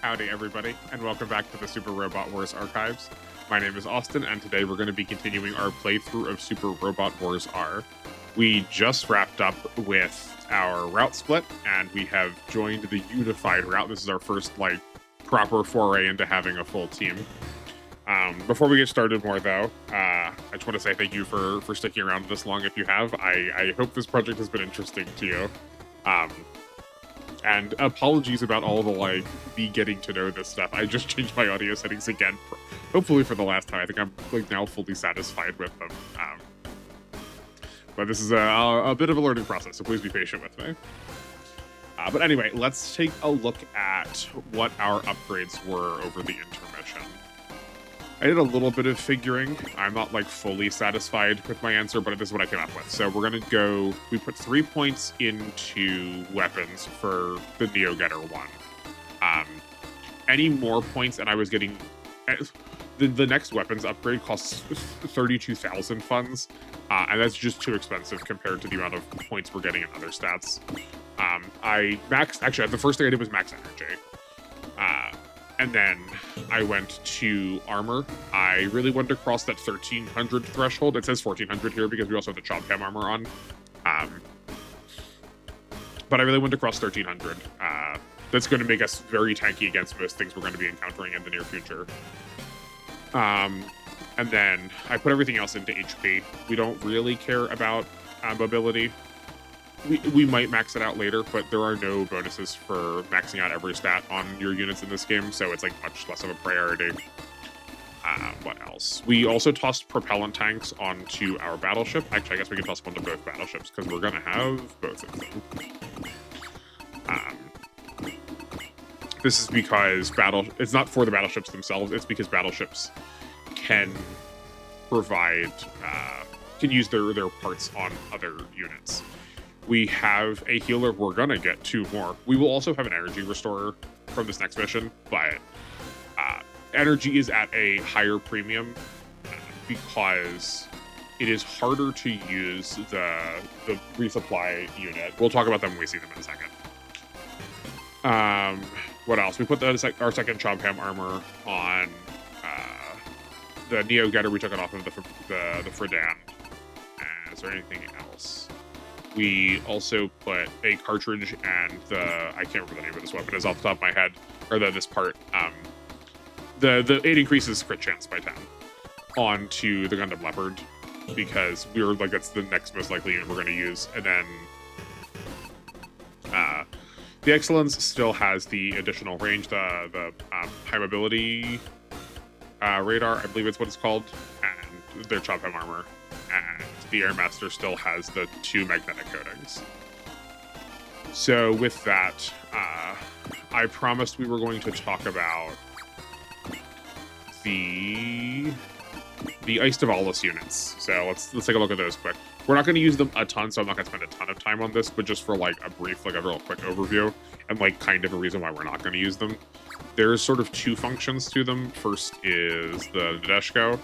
Howdy, everybody, and welcome back to the Super Robot Wars Archives. My name is Austin, and today we're going to be continuing our playthrough of Super Robot Wars R. We just wrapped up with our route split, and we have joined the unified route. This is our first, proper foray into having a full team. Before we get started more, though, I just want to say thank you for sticking around this long if you have. I hope this project has been interesting to you. And apologies about all the, me getting to know this stuff. I just changed my audio settings again, hopefully for the last time. I think I'm, now fully satisfied with them. But this is a bit of a learning process, so please be patient with me. But anyway, let's take a look at what our upgrades were over the intermission. I did a little bit of figuring. I'm not fully satisfied with my answer, but this is what I came up with. So we're gonna go, we put 3 points into weapons for the Neo Getter one. Any more points, and I was getting, the next weapons upgrade costs 32,000 funds, and that's just too expensive compared to the amount of points we're getting in other stats. Actually, the first thing I did was max energy. And then I went to armor. I really wanted to cross that 1300 threshold. It says 1400 here because we also have the Chomp Cam armor on. But I really wanted to cross 1300. That's going to make us very tanky against most things we're going to be encountering in the near future. And then I put everything else into HP. We don't really care about mobility. We might max it out later, but there are no bonuses for maxing out every stat on your units in this game, so it's much less of a priority. What else? We also tossed propellant tanks onto our battleship. Actually, I guess we can toss them onto both battleships, because we're going to have both of them. This is because it's not for the battleships themselves, it's because battleships can provide, can use their parts on other units. We have a healer. We're gonna get 2 more. We will also have an energy restorer from this next mission, but energy is at a higher premium because it is harder to use the resupply unit. We'll talk about them when we see them in a second. What else? We put our second Chomp Cam armor on the Neo Getter. We took it off of the Fredan. Is there anything else? We also put a cartridge and I can't remember the name of this weapon, is off the top of my head, or this part. It increases crit chance by 10 onto the Gundam Leopard because we were that's the next most likely unit we're going to use. And then the Excellence still has the additional range, the high mobility radar, I believe it's what it's called, and their Chomp Cam armor. And the Airmaster still has the 2 magnetic coatings. So with that, I promised we were going to talk about the Ice units. So let's take a look at those quick. We're not going to use them a ton, so I'm not going to spend a ton of time on this, but just for a brief, a real quick overview, and kind of a reason why we're not going to use them. There's sort of 2 functions to them. First is the Nadeshko.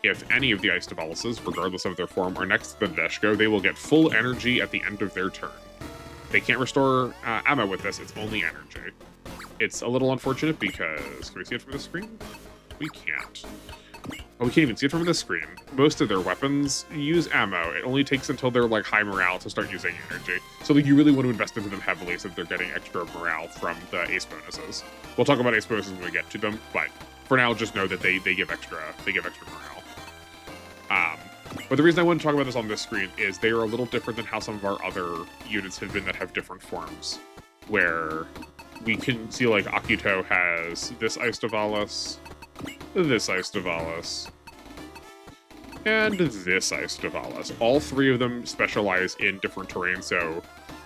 If any of the Ice Devalaces, regardless of their form, are next to the Nadeshko, they will get full energy at the end of their turn. They can't restore ammo with this, it's only energy. It's a little unfortunate because, can we see it from the screen? We can't. Oh, we can't even see it from the screen. Most of their weapons use ammo. It only takes until they're high morale to start using energy. So you really want to invest into them heavily since they're getting extra morale from the ace bonuses. We'll talk about ace bonuses when we get to them, but for now, just know that they give extra morale. But the reason I want to talk about this on this screen is they are a little different than how some of our other units have been that have different forms, where we can see Akito has this Ice Devalis, this Ice Devalis, and this Ice Devalis. All 3 of them specialize in different terrain, so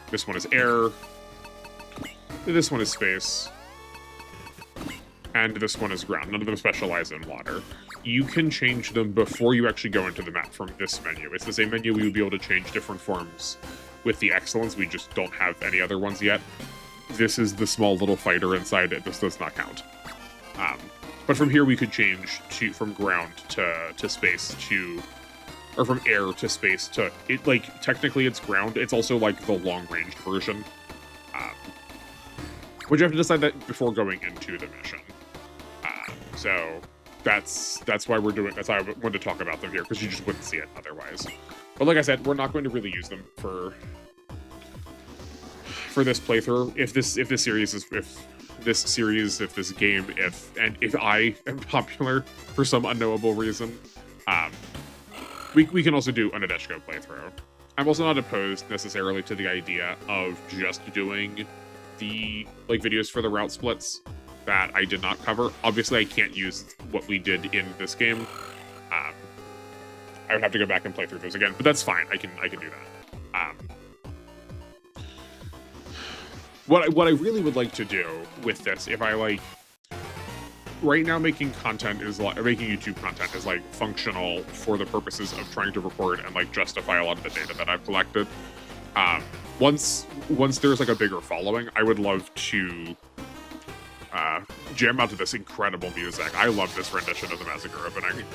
this one is air, this one is space, and this one is ground. None of them specialize in water. You can change them before you actually go into the map from this menu. It's the same menu we would be able to change different forms with the Excellence. We just don't have any other ones yet. This is the small little fighter inside it. This does not count. But from here we could change from ground to space or from air to space to... Technically it's ground. It's also the long-ranged version. But you have to decide that before going into the mission. So that's why we're doing. That's why I wanted to talk about them here, because you just wouldn't see it otherwise. But like I said, we're not going to really use them for this playthrough. If this game, if I am popular for some unknowable reason, we can also do an Nadeshiko playthrough. I'm also not opposed necessarily to the idea of just doing the videos for the route splits that I did not cover. Obviously, I can't use what we did in this game. I would have to go back and play through those again, but that's fine. I can do that. What I really would like to do with this, if I right now making content is making YouTube content is functional for the purposes of trying to record and justify a lot of the data that I've collected. Once there's a bigger following, I would love to jam out to this incredible music. I love this rendition of the Mazinger opening,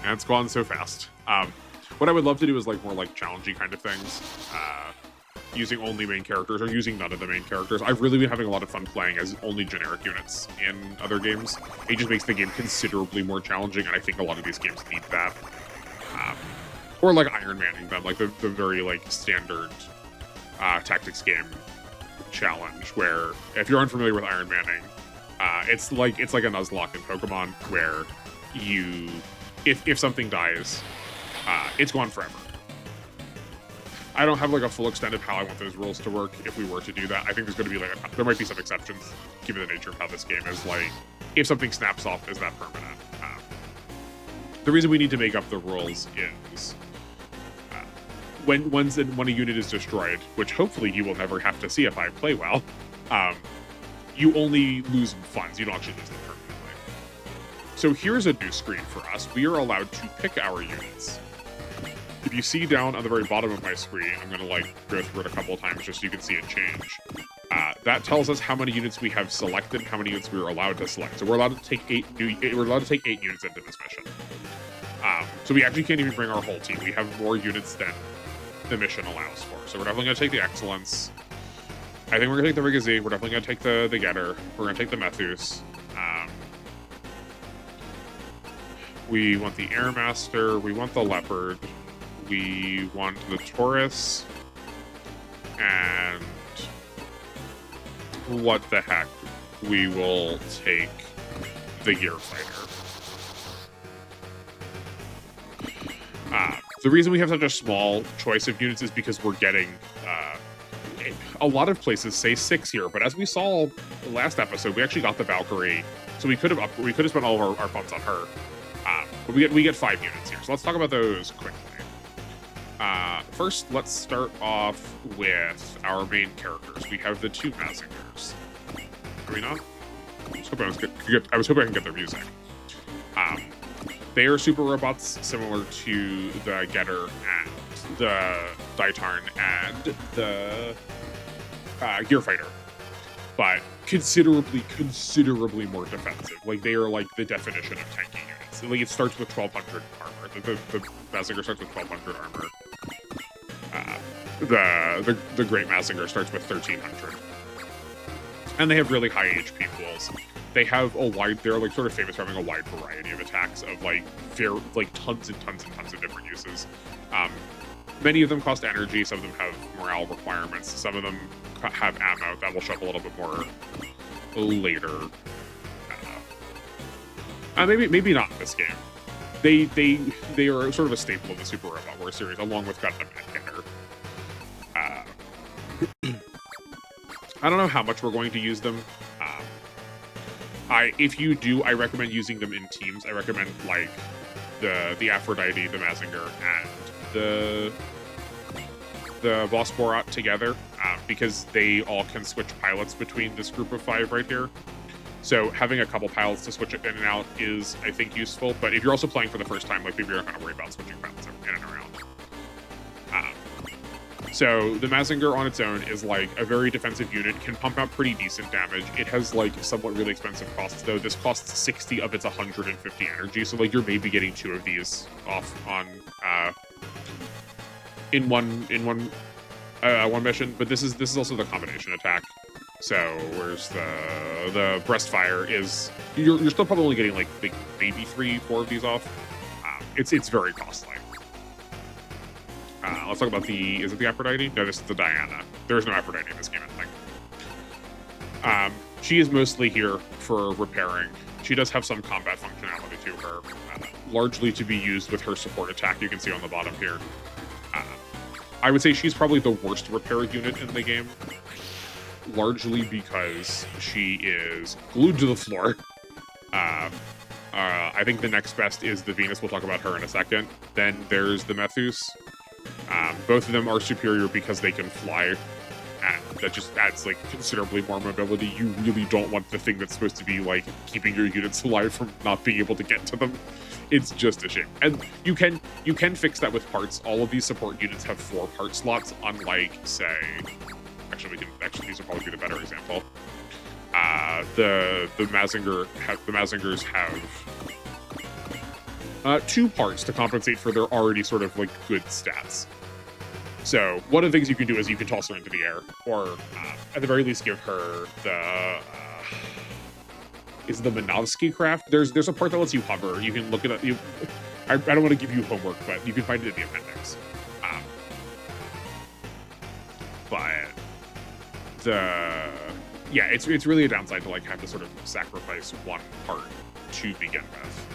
and it's gone so fast. What I would love to do is more challenging kind of things, using only main characters or using none of the main characters. I've really been having a lot of fun playing as only generic units in other games. It just makes the game considerably more challenging, and I think a lot of these games need that. Or Iron Manning them, the very standard tactics game challenge, where if you're unfamiliar with Iron Manning, it's like a Nuzlocke in Pokemon, where if something dies, it's gone forever. I don't have a full extent of how I want those rules to work if we were to do that. I think there's going to be there might be some exceptions given the nature of how this game is. If something snaps off, is that permanent? The reason we need to make up the rules is when a unit is destroyed, which hopefully you will never have to see if I play well, you only lose funds. You don't actually lose them permanently. So here's a new screen for us. We are allowed to pick our units. If you see down on the very bottom of my screen, I'm going to go through it a couple of times just so you can see it change. That tells us how many units we have selected, how many units we are allowed to select. So we're allowed to take 8 units into this mission. So we actually can't even bring our whole team. We have more units than the mission allows for. So we're definitely going to take the Excellence. I think we're going to take the Rigazi. We're definitely going to take the Getter. We're going to take the Methus. We want the Airmaster. We want the Leopard. We want the Taurus. And what the heck? We will take the Gear Fighter. The reason we have such a small choice of units is because we're getting a lot of places say 6 here, but as we saw last episode, we actually got the Valkyrie, so we could have spent all of our funds on her. But we get 5 units here, so let's talk about those quickly. First, let's start off with our main characters. We have the 2 Mazingers. Are we not? I was hoping I can get their music. They are super robots, similar to the Getter and the Daitarn and the Gear Fighter, but considerably more defensive. They are the definition of tanky units. It starts with 1200 armor. The Mazinger starts with 1200 armor. The Great Mazinger starts with 1300. And they have really high HP pools. They have they're sort of famous for having a wide variety of attacks of tons and tons and tons of different uses. Many of them cost energy, some of them have morale requirements, some of them have ammo. That will show up a little bit more later. Maybe not in this game. They are sort of a staple of the Super Robot Wars series, along with Gundam and Getter. I don't know how much we're going to use them. If you do, I recommend using them in teams. I recommend the Aphrodite, the Mazinger, and the Vosporat together, because they all can switch pilots between this group of 5 right here. So having a couple pilots to switch it in and out is, I think, useful. But if you're also playing for the first time, maybe you're not going to worry about switching pilots in and around. So the Mazinger on its own is a very defensive unit, can pump out pretty decent damage. It has somewhat really expensive costs though. This costs 60 of its 150 energy, so you're maybe getting 2 of these off on in one mission. But this is also the combination attack. So where's the breast fire is you're still probably only getting like maybe 3-4 of these off. It's very costly. Let's talk about is it the Aphrodite? No, this is the Diana. There's no Aphrodite in this game, I think. She is mostly here for repairing. She does have some combat functionality to her, largely to be used with her support attack. You can see on the bottom here. I would say she's probably the worst repair unit in the game, largely because she is glued to the floor. I think the next best is the Venus. We'll talk about her in a second. Then there's the Methus. Both of them are superior because they can fly, and that just adds like considerably more mobility. You really don't want the thing that's supposed to be like keeping your units alive from not being able to get to them. It's just a shame. And you can fix that with parts. All of these support units have 4 part slots, unlike, say, actually these would probably be the better example. The Mazingers have 2 parts to compensate for their already sort of like good stats. So one of the things you can do is you can toss her into the air, or at the very least give her the is the Minovsky craft. There's a part that lets you hover. You can look at it. I don't want to give you homework, but you can find it in the appendix. Yeah, it's really a downside to like have to sort of sacrifice one part to begin with.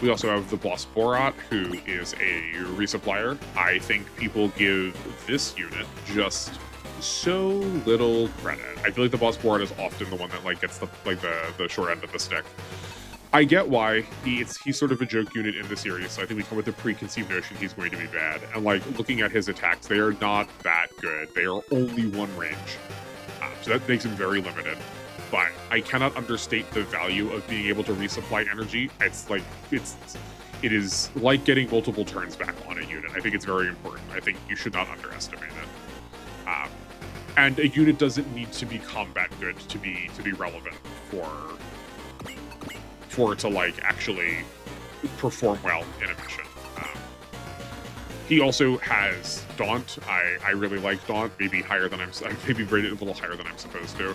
We also have the boss Borat, who is a resupplier. I think people give this unit just so little credit. I feel like the boss Borat is often the one that like gets the short end of the stick. I get why he's sort of a joke unit in the series, so I think we come with a preconceived notion he's going to be bad. And like looking at his attacks, they are not that good. They are only 1 range, so that makes him very limited. But I cannot understate the value of being able to resupply energy. It is like getting multiple turns back on a unit. I think it's very important. I think you should not underestimate it. And a unit doesn't need to be combat good to be relevant for it to like actually perform well in a mission. He also has Daunt. I really like Daunt. Maybe maybe rated a little higher than I'm supposed to.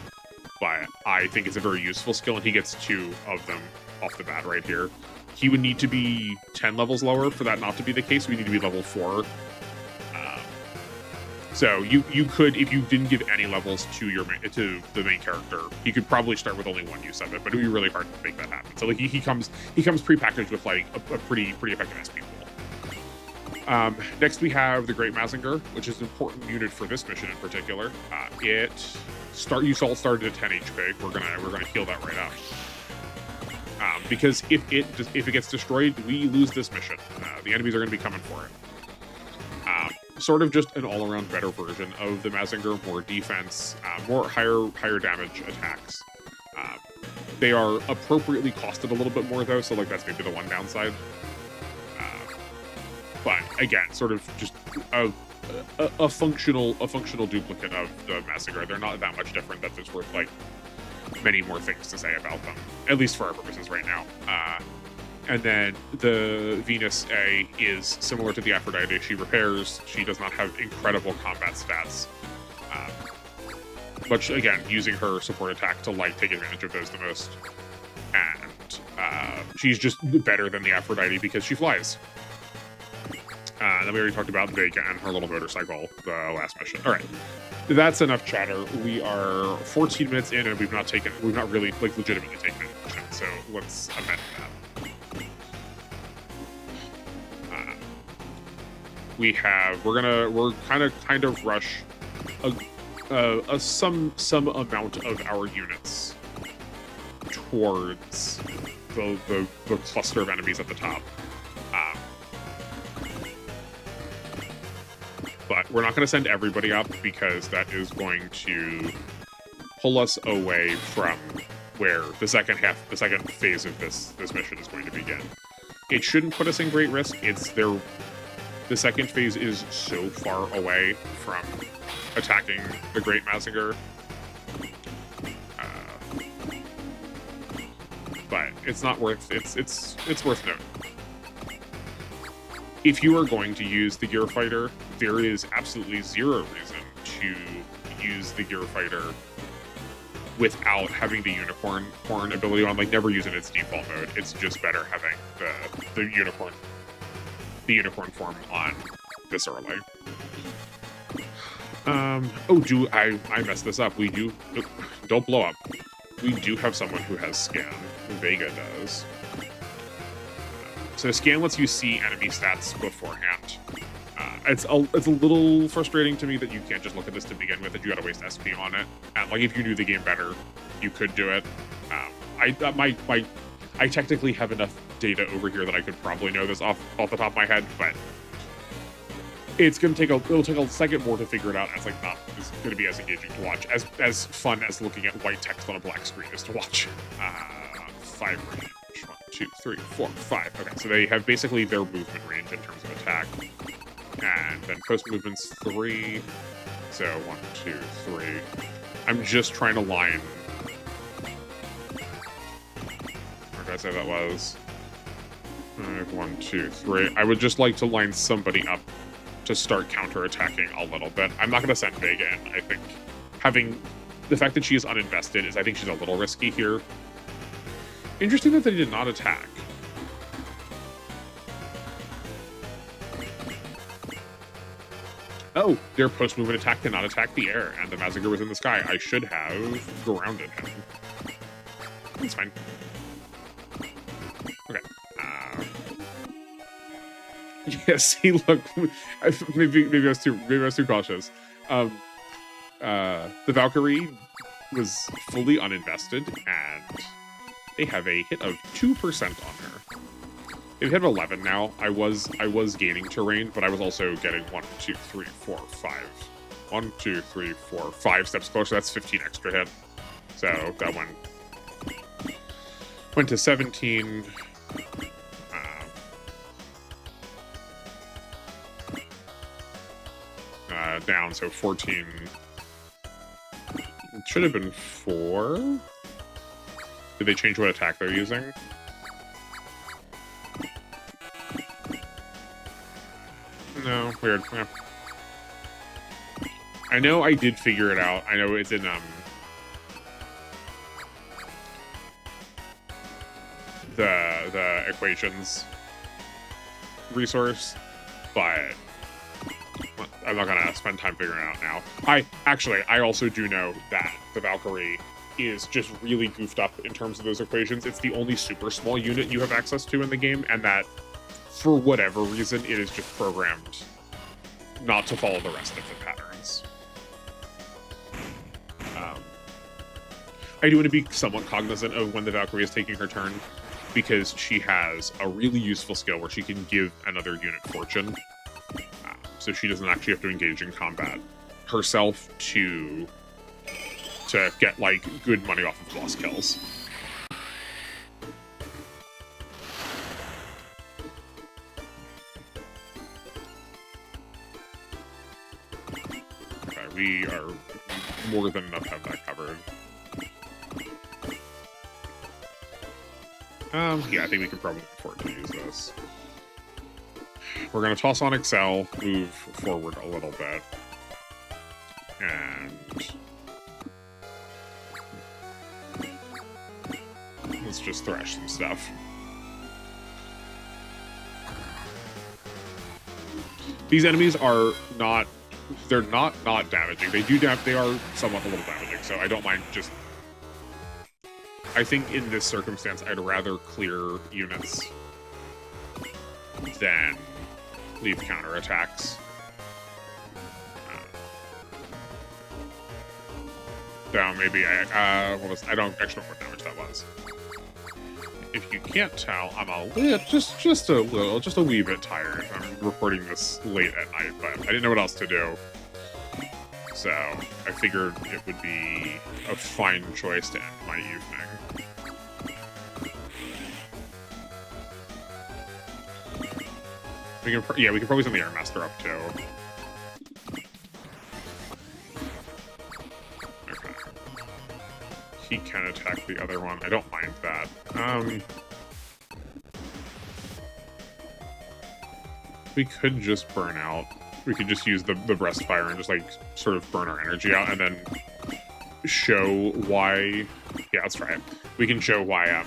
But I think it's a very useful skill, and he gets 2 of them off the bat right here. He would need to be 10 levels lower for that not to be the case. We need to be level 4. So you could, if you didn't give any levels to the main character, you could probably start with only 1 use of it, but it would be really hard to make that happen. So like he comes prepackaged with like a pretty effective SP pool. Next we have the Great Mazinger, which is an important unit for this mission in particular. You saw it started at 10 HP. We're gonna heal that right up. Because if it gets destroyed, we lose this mission. The enemies are going to be coming for it. Sort of just an all-around better version of the Mazinger, more defense, more higher damage attacks. They are appropriately costed a little bit more though, so like that's maybe the one downside. But again, sort of just a functional duplicate of the Mazinger. They're not that much different that there's worth like many more things to say about them, at least for our purposes right now. And then the Venus A is similar to the Aphrodite. She repairs. She does not have incredible combat stats. But again, using her support attack to like take advantage of those the most. And she's just better than the Aphrodite because she flies. Then we already talked about Vega and her little motorcycle, the last mission. All right, that's enough chatter. We are 14 minutes in, and we've not really like legitimately taken any mission. So let's amend that. We're kind of rush some amount of our units towards the cluster of enemies at the top. But we're not going to send everybody up because that is going to pull us away from where the second phase of this mission is going to begin. It shouldn't put us in great risk. The second phase is so far away from attacking the Great Mazinger. But it's not worth it's worth noting. If you are going to use the Gear Fighter, there is absolutely zero reason to use the Gear Fighter without having the unicorn horn ability on. Like, never use it in its default mode. It's just better having the unicorn form on this early. Oh, I messed this up. We do, don't blow up. We do have someone who has scan. Vega does. So scan lets you see enemy stats beforehand. It's a little frustrating to me that you can't just look at this to begin with, that you gotta waste SP on it. And like, if you knew the game better, you could do it. I technically have enough data over here that I could probably know this off the top of my head, but it's gonna take it'll take a second more to figure it out. As like, not it's gonna be as engaging to watch, as fun as looking at white text on a black screen is to watch. 5 range. 1, 2, 3, 4, 5. Okay, so they have basically their movement range in terms of attack. And then post movement's 3. So 1, 2, 3. I'm just trying to line. Where did I say that was? 5, 1, 2, 3. I would just like to line somebody up to start counter-attacking a little bit. I'm not going to send Vega in. I think having the fact that she is uninvested is, I think she's a little risky here. Interesting that they did not attack. Oh, their post-movement attack did not attack the air, and the Mazinger was in the sky. I should have grounded him. It's fine. Okay. Yeah, see, look, maybe I was too cautious. The Valkyrie was fully uninvested, and they have a hit of 2% on her. They have 11 now. I was gaining terrain, but I was also getting 1, 2, 3, 4, 5. 1, 2, 3, 4, 5 steps closer. That's 15 extra hit. So that one went to 17. Down, so 14. It should have been 4. Did they change what attack they're using? No, weird. Yeah. I know I did figure it out. I know it's in the equations resource, but I'm not gonna spend time figuring it out now. I also do know that the Valkyrie is just really goofed up in terms of those equations. It's the only super small unit you have access to in the game, and that, for whatever reason, it is just programmed not to follow the rest of the patterns. I do want to be somewhat cognizant of when the Valkyrie is taking her turn, because she has a really useful skill where she can give another unit fortune. So she doesn't actually have to engage in combat herself to get, like, good money off of boss kills. Okay, we are more than enough to have that covered. Yeah, I think we can probably afford to use this. We're going to toss on Excel, move forward a little bit, and let's just thrash some stuff. These enemies are not, they're not damaging. They are somewhat a little damaging, so I don't mind just, I think in this circumstance, I'd rather clear units than leave counterattacks. So maybe I don't actually know what damage that was. If you can't tell, I'm just a wee bit tired. I'm recording this late at night, but I didn't know what else to do. So I figured it would be a fine choice to end my evening. We can probably send the Airmaster up too. Okay. He can attack the other one. I don't mind that. We could just burn out we can just use the breast fire and just like sort of burn our energy out, and then show why. Yeah, let's try it. We can show why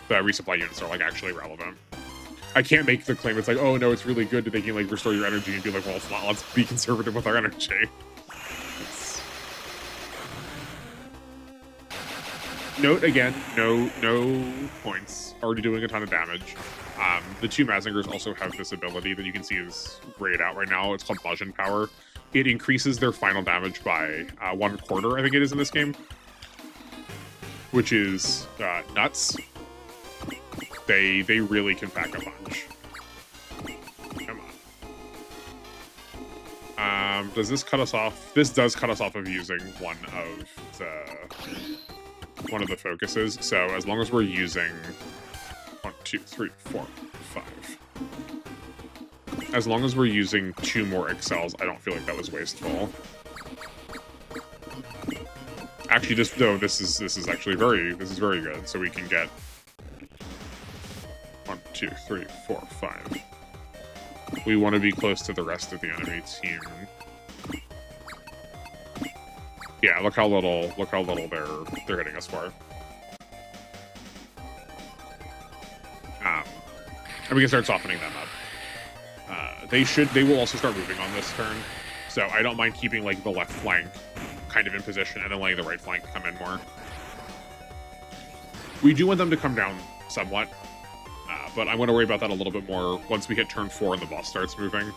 the resupply units are like actually relevant. I can't make the claim it's like, oh no, it's really good that they can like restore your energy, and be like, well, it's not. Let's be conservative with our energy. Note again, no points. Already doing a ton of damage. The two Mazingers also have this ability that you can see is grayed out right now. It's called Bludgeon Power. It increases their final damage by 1/4, I think it is in this game, which is nuts. They really can pack a punch. Come on. Does this cut us off? This does cut us off of using one of the focuses. So as long as we're using 1, 2, 3, 4, 5. As long as we're using 2 more excels, I don't feel like that was wasteful. Actually, this is actually very good. So we can get 1, 2, 3, 4, 5. We want to be close to the rest of the enemy team. Yeah, look how little they're hitting us for. And we can start softening them up. They will also start moving on this turn, so I don't mind keeping like the left flank kind of in position and then letting the right flank come in more. We do want them to come down somewhat, but I'm going to worry about that a little bit more once we hit turn 4 and the boss starts moving.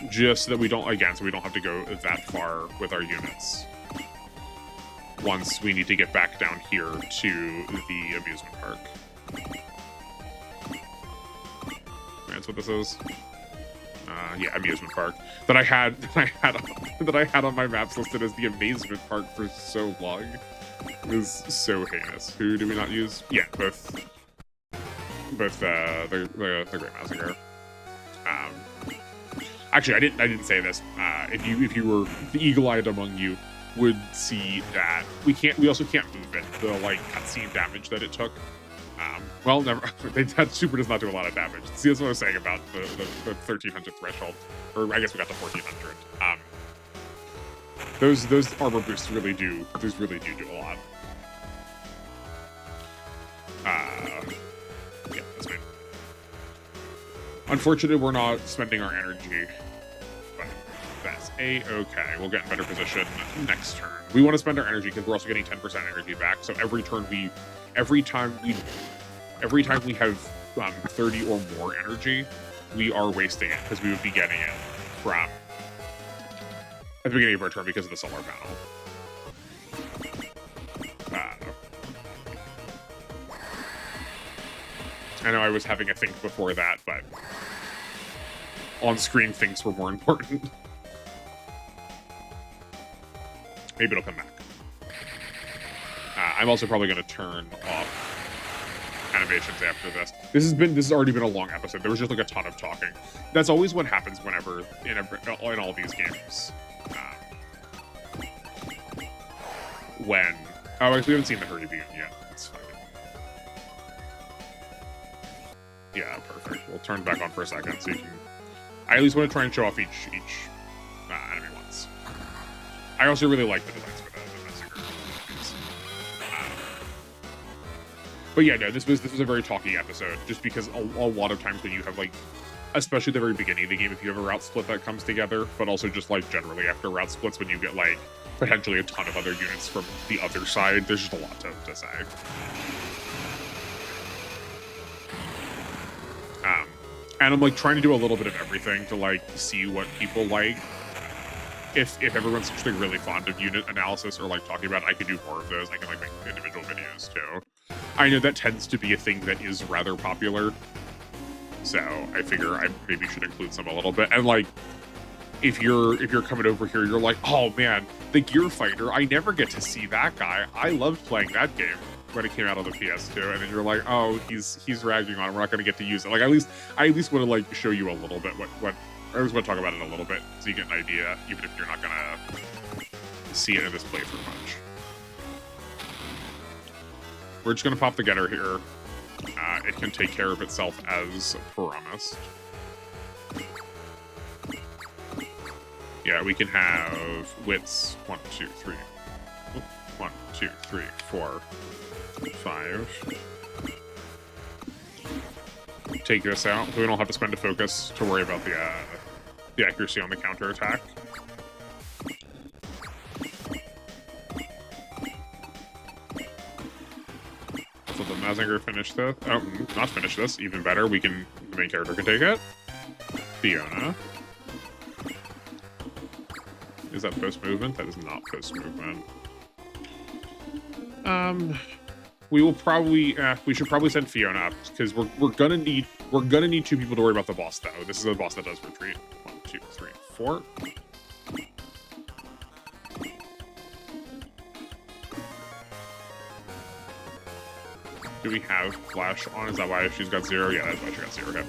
Just so that we don't, again, so we don't have to go that far with our units. Once we need to get back down here to the amusement park. That's what this is. Yeah, amusement park that I had on my maps listed as the amazement park for so long. It was so heinous. Who do we not use? Yeah, both the Great Mazinger. Actually, I didn't say this. If you were the eagle-eyed among you, would see that we also can't move it. The like cutscene damage that it took. Well, never. That super does not do a lot of damage. See, that's what I was saying about the 1300 threshold, or I guess we got the 1400. Those armor boosts really do. Those really do a lot. Yeah, that's fine. Unfortunately, we're not spending our energy, but that's a-okay. We'll get in better position next turn. We want to spend our energy because we're also getting 10% energy back. So every turn every time we have 30 or more energy, we are wasting it because we would be getting it from at the beginning of our turn because of the solar panel. I know I was having a think before that, but on-screen thinks were more important. Maybe it'll come back. I'm also probably going to turn off animations after this. This has already been a long episode. There was just like a ton of talking. That's always what happens whenever in all these games. Actually, we haven't seen the hurdy bean yet. It's fine. Yeah, perfect. We'll turn back on for a second so you can. I at least want to try and show off each enemy once. I also really like the designs for the Mazinger. But yeah, no, this was a very talky episode, just because a lot of times when you have like, especially at the very beginning of the game, if you have a route split that comes together, but also just like generally after route splits when you get like potentially a ton of other units from the other side, there's just a lot to say. And I'm like trying to do a little bit of everything to like see what people like. If everyone's actually really fond of unit analysis or like talking about it, I could do more of those. I can like make individual videos too. I know that tends to be a thing that is rather popular, so I figure I maybe should include some a little bit. And like, if you're coming over here, you're like, oh man, the Gear Fighter, I never get to see that guy. I loved playing that game when it came out on the PS2, and then you're like, oh, he's ragging on it. We're not going to get to use it. Like, I at least want to like show you a little bit what I always want to talk about it a little bit so you get an idea, even if you're not going to see it in this playthrough much. We're just going to pop the getter here. It can take care of itself as promised. Yeah, we can have wits 1, 2, 3. 1, 2, 3, 4, 5. Take this out, so we don't have to spend a focus to worry about the accuracy on the counter attack. So the Mazinger finish this. Oh, not finish this. Even better, the main character can take it. Fiona. Is that post movement? That is not post movement. We should probably send Fiona up because we're gonna need 2 people to worry about the boss though. This is a boss that does retreat. 1, 2, 3, 4. Do we have Flash on? Is that why she's got 0? Yeah, that's why she got 0. Okay.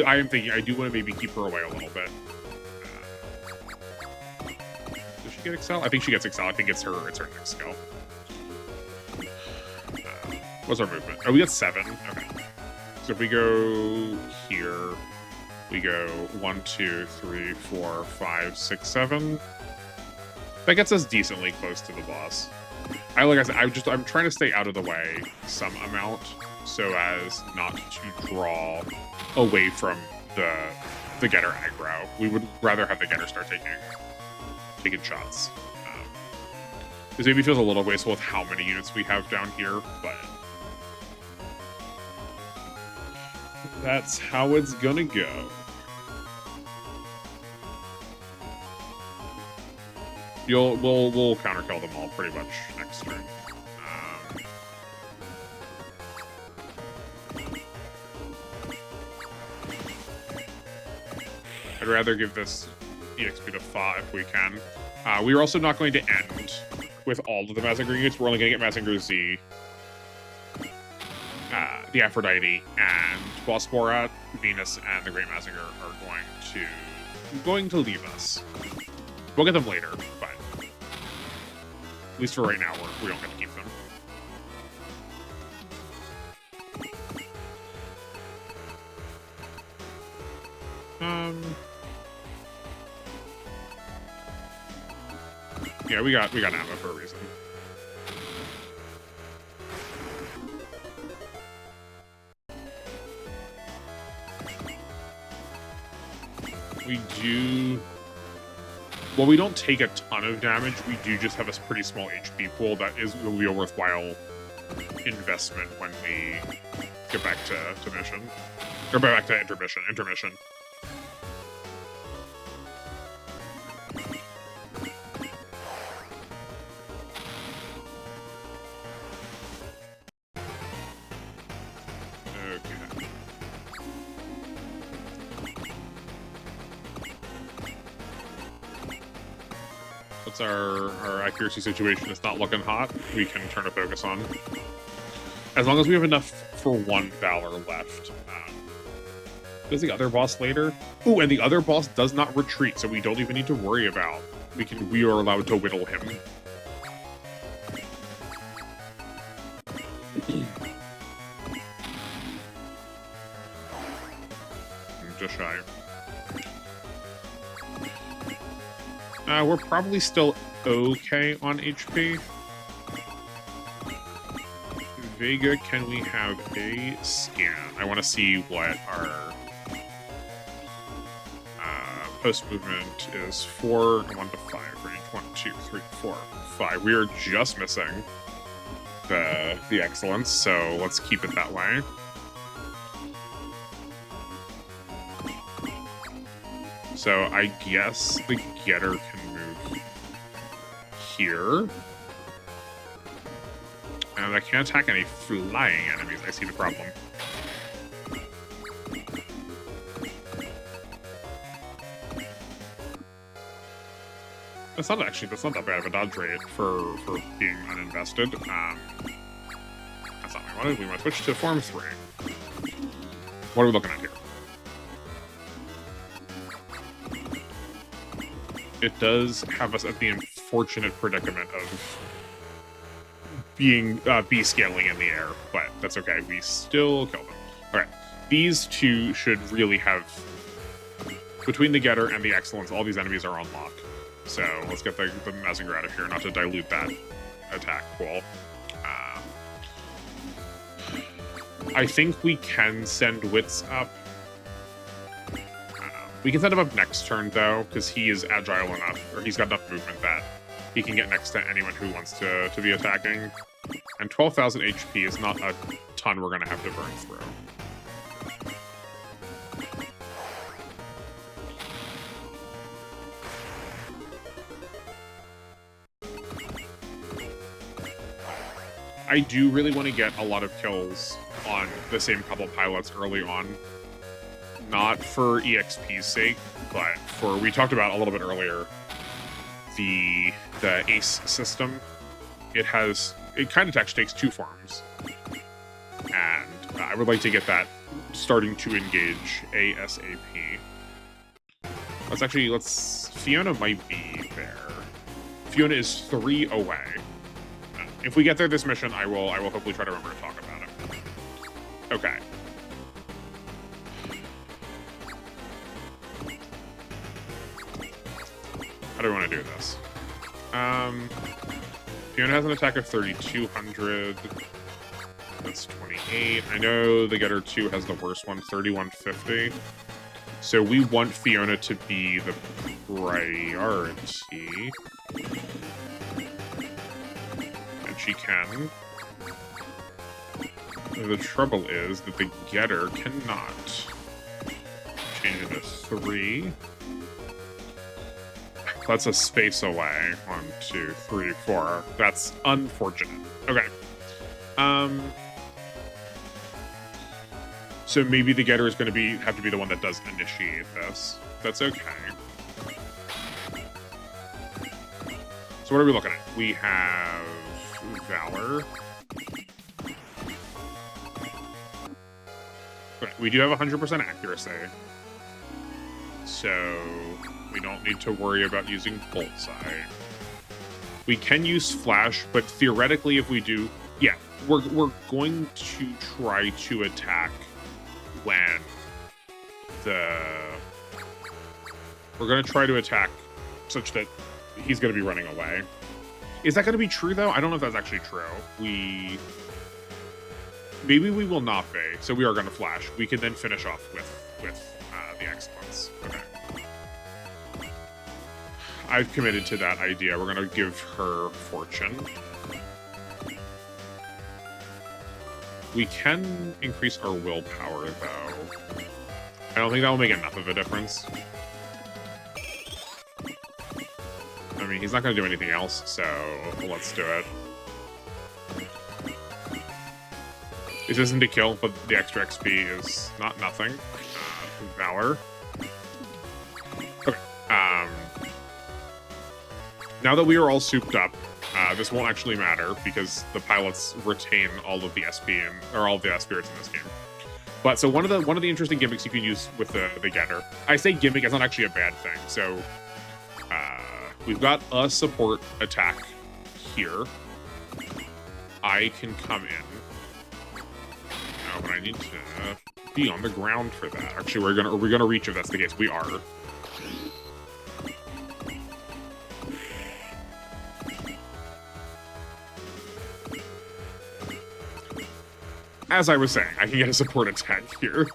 I am thinking I do want to maybe keep her away a little bit. Does she get Excel? I think she gets Excel. I think it's her next skill. What's our movement? Oh, we got 7. Okay. So if we go here, we go 1, 2, 3, 4, 5, 6, 7. That gets us decently close to the boss. Like I said, I'm trying to stay out of the way some amount so as not to draw away from the getter aggro. We would rather have the getter start taking shots. This maybe feels a little wasteful with how many units we have down here, but that's how it's gonna go. We'll counter kill them all pretty much next turn. I'd rather give this EXP to 5 if we can. We're also not going to end with all of the Mazinger units. We're only going to get Mazinger Z, the Aphrodite, and Boss Borat, Venus, and the Great Mazinger are going to leave us. We'll get them later, but at least for right now, we don't get to keep them. Yeah, we got ammo for a reason. We do. Well, we don't take a ton of damage. We do just have a pretty small HP pool that will be a worthwhile investment when we get back to mission. Or back to intermission. Okay. What's our accuracy situation? It's not looking hot. We can turn a focus on. As long as we have enough for 1 Valor left. Does the other boss later? Ooh, and the other boss does not retreat, so we don't even need to worry about. We are allowed to whittle him. Just shy. We're probably still okay on HP. Vega, can we have a scan? I want to see what our post movement is 4 and 1 to 5 range. 1, 2, 3, 4, 5. We are just missing the excellence, so let's keep it that way. So I guess the getter can move here. And I can't attack any flying enemies. I see the problem. That's not that bad of a dodge rate for being uninvested. That's not what we wanted. We want to switch to Form 3. What are we looking at here? It does have us at the unfortunate predicament of being B-scaling in the air, but that's okay. We still kill them. Alright, these two should really have, between the getter and the excellence, all these enemies are on lock. So let's get the Mazinger out of here, not to dilute that attack pool. I think we can send Wits up. We can send him up next turn, though, because he is agile enough, or he's got enough movement that he can get next to anyone who wants to be attacking. And 12,000 HP is not a ton we're going to have to burn through. I do really want to get a lot of kills on the same couple pilots early on. Not for EXP's sake, but for, we talked about a little bit earlier, the ACE system. It kind of actually takes two forms. And I would like to get that starting to engage ASAP. Fiona might be there. Fiona is 3 away. If we get there this mission, I will hopefully try to remember to talk about it. Okay. How do we want to do this? Fiona has an attack of 3,200. That's 28. I know the Getter 2 has the worst one, 3,150. So we want Fiona to be the priority. And she can. The trouble is that the Getter cannot. Change it to 3. That's a space away. 1, 2, 3, 4. That's unfortunate. Okay. So maybe the Getter is going to have to be the one that does initiate this. That's okay. So what are we looking at? We have Valor. Okay, we do have 100% accuracy. So we don't need to worry about using Bullseye. We can use Flash, but theoretically if we do... Yeah, we're going to try to attack when we're going to try to attack such that he's going to be running away. Is that going to be true, though? I don't know if that's actually true. Maybe we will not be, so we are going to Flash. We can then finish off with the Excellence. Okay. I've committed to that idea. We're going to give her Fortune. We can increase our willpower, though. I don't think that will make enough of a difference. I mean, he's not going to do anything else, so let's do it. This isn't a kill, but the extra XP is not nothing. Valor. Okay. Now that we are all souped up, this won't actually matter because the pilots retain all of the SP or all of the spirits in this game. But so one of the interesting gimmicks you can use with the Getter. I say gimmick, it's not actually a bad thing. So we've got a support attack here. I can come in. No, but I need to be on the ground for that. Actually, are we gonna reach if that's the case? We are. As I was saying, I can get a support attack here.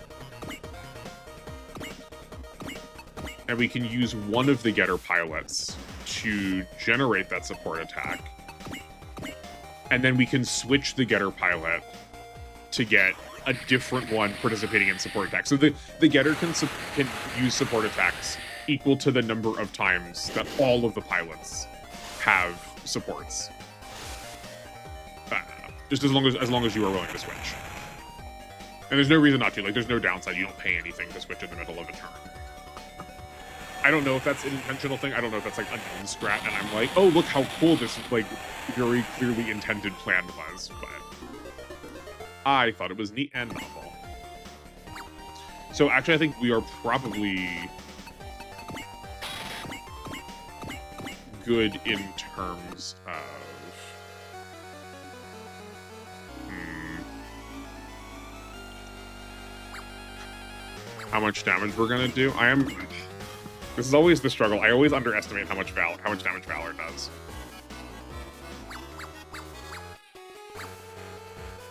And we can use one of the Getter pilots to generate that support attack. And then we can switch the Getter pilot to get a different one participating in support attacks. So the Getter can use support attacks equal to the number of times that all of the pilots have supports. Just as long as you are willing to switch. And there's no reason not to. Like, there's no downside. You don't pay anything to switch in the middle of a turn. I don't know if that's an intentional thing. I don't know if that's, like, a known strat, and I'm like, oh, look how cool this, like, very clearly intended plan was. But I thought it was neat and novel. So, actually, I think we are probably good in terms of... how much damage we're gonna do. This is always the struggle. I always underestimate how much damage Valor does.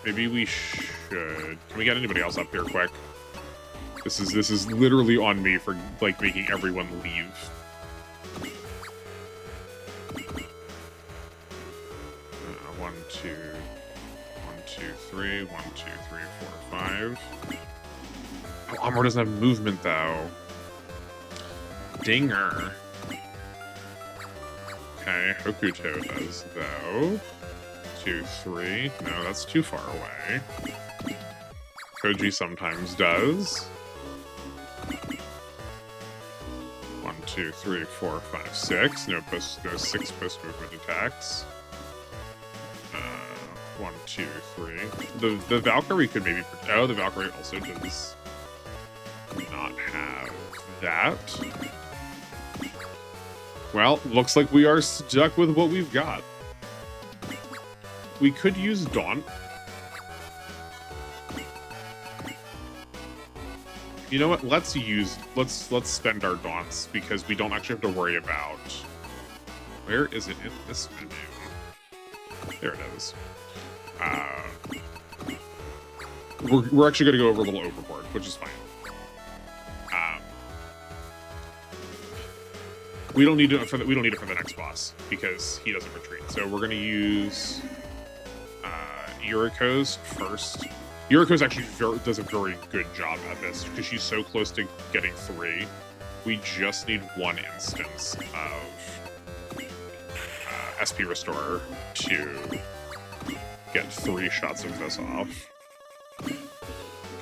Maybe we should. Can we get anybody else up here quick? This is literally on me for like making everyone leave. 1, 2, 1, 2, 3, 1, 2, 3, 4, 5. Oh, Amuro doesn't have movement though. Dinger. Okay, Hokuto does though. 2, 3. No, that's too far away. Koji sometimes does. 1, 2, 3, 4, 5, 6. No 6 post movement attacks. 1, 2, 3. The Valkyrie could maybe. Oh, the Valkyrie also does not have that. Well, looks like we are stuck with what we've got. We could use Daunt. You know what? Let's spend our Daunts because we don't actually have to worry about. Where is it in this menu? There it is. We're actually going to go over a little overboard, which is fine. We don't need it for the next boss because he doesn't retreat. So we're going to use Yuriko's first. Yuriko's actually does a very good job at this because she's so close to getting 3. We just need 1 instance of SP Restorer to get 3 shots of this off. Okay,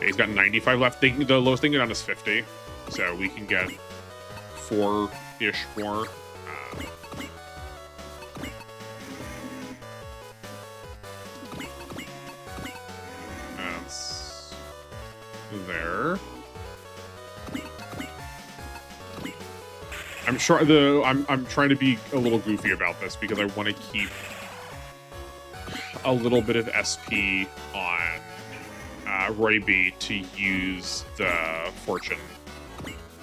he's got 95 left. The lowest thing down is 50, so we can get 4-ish more. That's there. I'm sure I'm trying to be a little goofy about this because I want to keep a little bit of SP on Roy B to use the fortune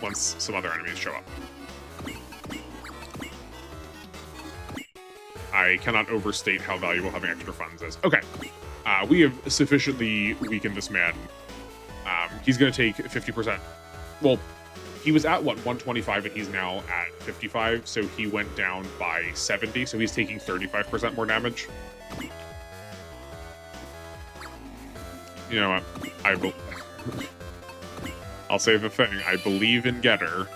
once some other enemies show up. I cannot overstate how valuable having extra funds is. Okay, we have sufficiently weakened this man. He's going to take 50%. Well, he was at, what, 125, and he's now at 55, so he went down by 70, so he's taking 35% more damage. You know what? I'll say the thing. I believe in Getter.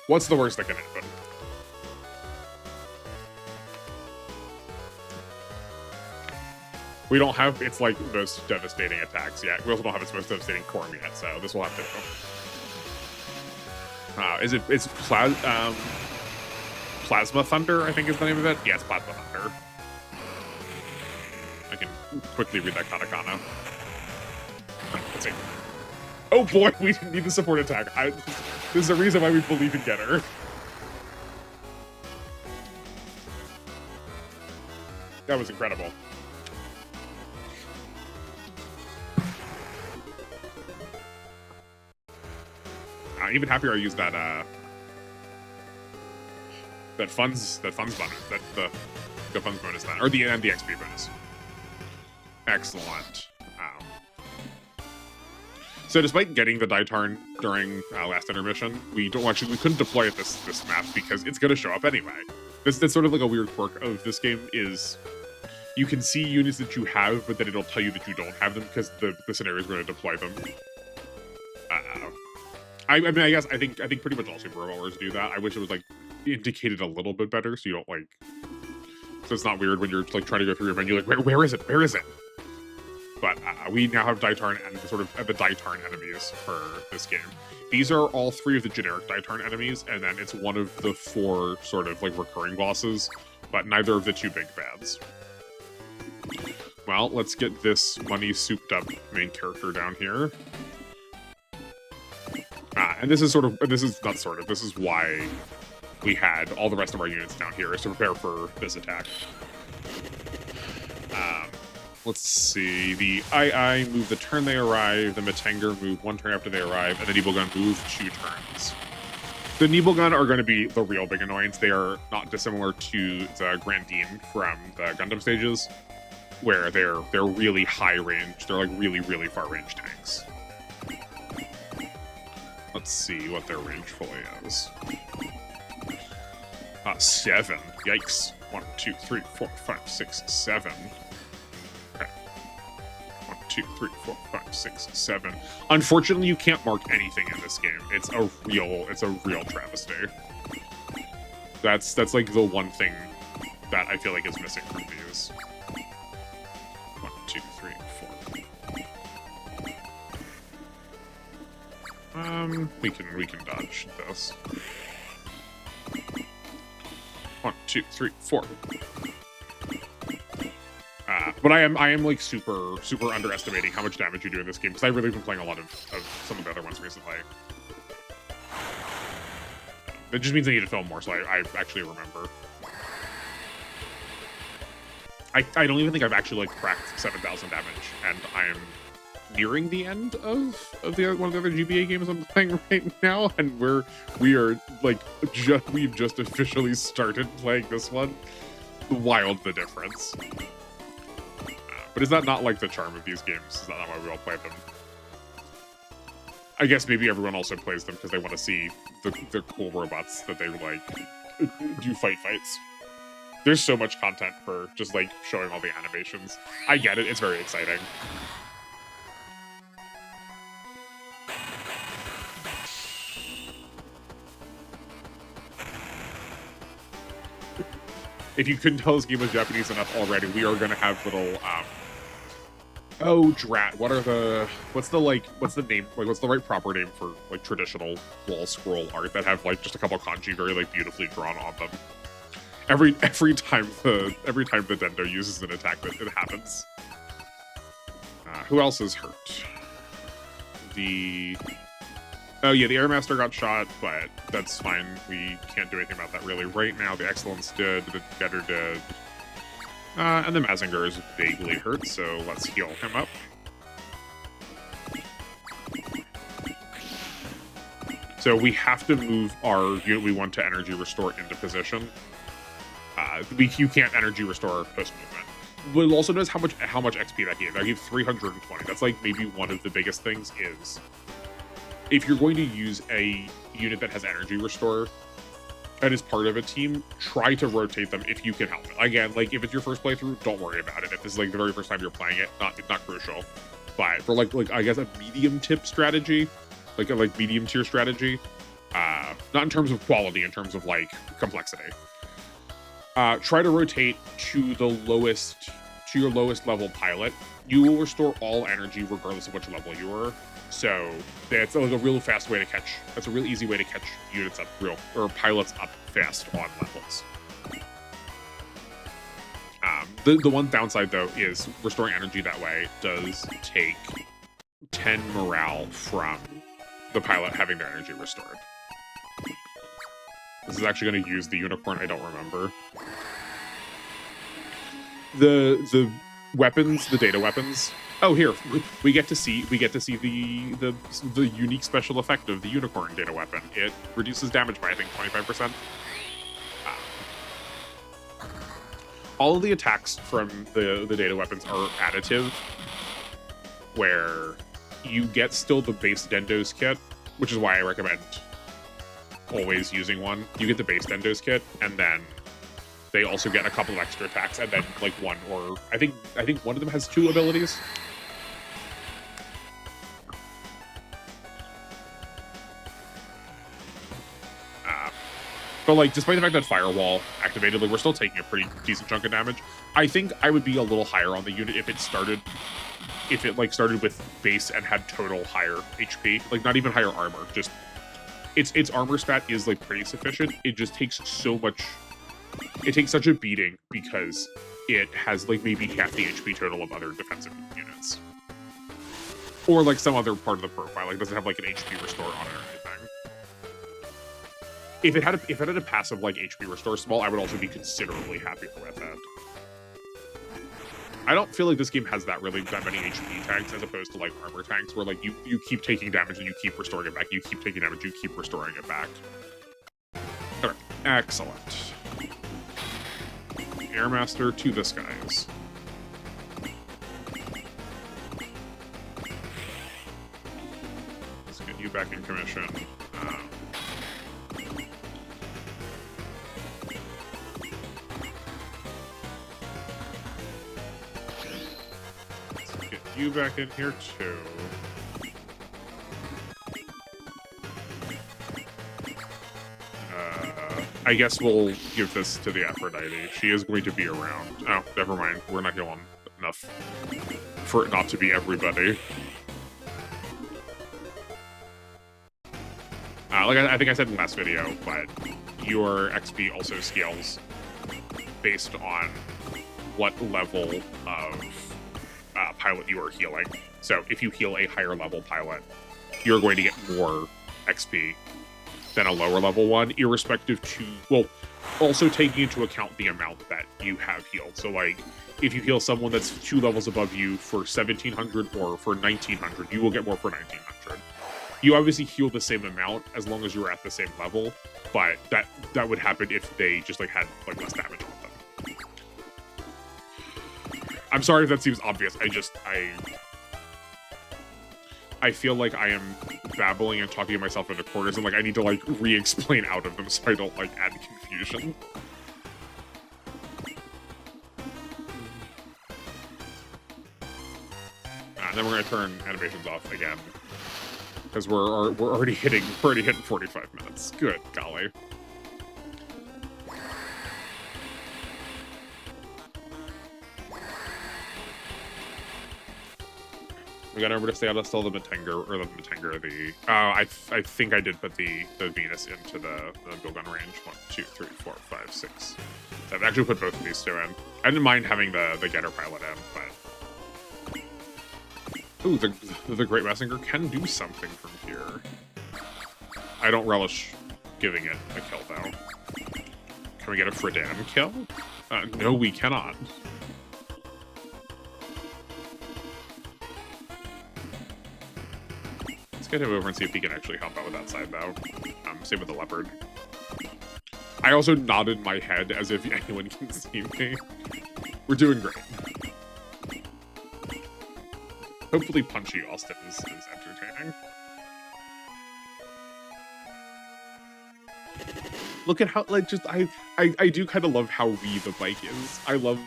What's the worst that can happen? We don't have its like most devastating attacks yet. We also don't have its most devastating form yet, so this will have to go. It's Plasma Thunder, I think is the name of it. Yeah, it's Plasma Thunder. I can quickly read that katakana. Let's see. Oh boy, we didn't need the support attack. There's a reason why we believe in Getter. That was incredible. Even happier I used that funds bonus, the funds bonus then, or the XP bonus. Excellent. So despite getting the Daitarn during last intermission, we couldn't deploy it this map because it's going to show up anyway. That's sort of like a weird quirk of this game is you can see units that you have, but then it'll tell you that you don't have them because the scenario is going to deploy them. I mean, I think pretty much all Super Revolvers do that. I wish it was like indicated a little bit better, so you don't like. So it's not weird when you're like trying to go through your menu, like where is it? Where is it? But we now have Daitarn and the Daitarn enemies for this game. These are all 3 of the generic Daitarn enemies, and then it's one of the 4 sort of like recurring bosses, but neither of the 2 big bads. Well, let's get this money souped up main character down here. And this is why we had all the rest of our units down here, is to prepare for this attack. Let's see. The I move the turn they arrive. The Mazinger move 1 turn after they arrive, and the Nibelgun move 2 turns. The Nibelgun are going to be the real big annoyance. They are not dissimilar to the Grandine from the Gundam stages, where they're really high range. They're like really far range tanks. Let's see what their range fully is. 7. Yikes. 1, 2, 3, 4, 5, 6, 7. Okay. 1, 2, 3, 4, 5, 6, 7. Unfortunately, you can't mark anything in this game. It's a real travesty. That's like the one thing that I feel like is missing from these. 1, 2, 3, 4. We can dodge this. 1, 2, 3, 4. But I am like super underestimating how much damage you do in this game, because I've really been playing a lot of some of the other ones recently. That just means I need to film more, so I actually remember. I don't even think I've actually like cracked 7,000 damage, and I am nearing the end of one of the other GBA games I'm playing right now, and we've just officially started playing this one. Wild the difference. But is that not like the charm of these games? Is that not why we all play them? I guess maybe everyone also plays them because they want to see the cool robots that they like do fights. There's so much content for just like showing all the animations. I get it, it's very exciting. If you couldn't tell this game was Japanese enough already, we are gonna have little drat. What's the name? Like, what's the right proper name for like traditional wall scroll art that have like just a couple kanji very like beautifully drawn on them? Every time the Dendo uses an attack, it happens. Who else is hurt? The Airmaster got shot, but that's fine. We can't do anything about that really right now. The Excellence did, the Getter did. And the Mazinger is vaguely hurt, so let's heal him up. So we have to move our unit we want to energy restore into position. You can't energy restore post movement. But it also knows how much XP that gave. That gave 320. That's like maybe one of the biggest things is if you're going to use a unit that has energy restore and is part of a team, try to rotate them if you can help it. Again, like if it's your first playthrough, don't worry about it. If this is like the very first time you're playing it, it's not crucial. But for like I guess a medium tip strategy, like medium tier strategy, not in terms of quality, in terms of like complexity. Try to rotate to your lowest level pilot. You will restore all energy regardless of which level you are. So that's like a real fast way to catch. That's a real easy way to catch units up pilots up fast on levels. The one downside though is restoring energy that way does take 10 morale from the pilot having their energy restored. This is actually going to use the unicorn. I don't remember. The weapons, the data weapons. Oh, here we get to see the unique special effect of the unicorn data weapon. It reduces damage by I think 25%. All of the attacks from the data weapons are additive, where you get still the base Dendo's kit, which is why I recommend always using one. You get the base Dendo's kit, and then they also get a couple of extra attacks, and then like one or I think one of them has 2 abilities. But like, despite the fact that Firewall activated, like we're still taking a pretty decent chunk of damage. I think I would be a little higher on the unit if it started with base and had total higher HP, like not even higher armor. Just its armor stat is like pretty sufficient. It just takes so much. It takes such a beating because it has like maybe half the HP total of other defensive units, or like some other part of the profile. Like doesn't have like an HP restore on it or anything. If it had a passive like HP restore small, I would also be considerably happier with that. I don't feel like this game has that many HP tanks as opposed to like armor tanks where like you keep taking damage and you keep restoring it back. You keep taking damage, you keep restoring it back. Okay, excellent. Airmaster to this guys. Let's get you back in commission. Let's get you back in here too. I guess we'll give this to the Aphrodite. She is going to be around. Oh, never mind. We're not healing enough for it not to be everybody. Like I think I said in the last video, but your XP also scales based on what level of pilot you are healing. So if you heal a higher level pilot, you're going to get more XP than a lower level one, irrespective to, well, also taking into account the amount that you have healed. So like, if you heal someone that's 2 levels above you for 1700 or for 1900, you will get more for 1900. You obviously heal the same amount as long as you're at the same level, but that would happen if they just like had like less damage on them. I'm sorry if that seems obvious. I feel like I am babbling and talking to myself into corners, and like I need to like re-explain out of them so I don't like add confusion. And then we're gonna turn animations off again because we're already hitting 45 minutes. Good golly. We got over to stay out of still the Mazinger, or the Mazinger, the... I think I did put the Venus into the build gun range. 1, 2, 3, 4, 5, 6. So I've actually put both of these two in. I didn't mind having the Getter pilot in, but... Ooh, the Great Mazinger can do something from here. I don't relish giving it a kill, though. Can we get a Fredan kill? No, we cannot. Let's get him over and see if he can actually help out with that side, though. Same with the leopard. I also nodded my head as if anyone can see me. We're doing great. Hopefully Punchy Austin is entertaining. Look at how, like, just, I do kind of love how the bike is. I love...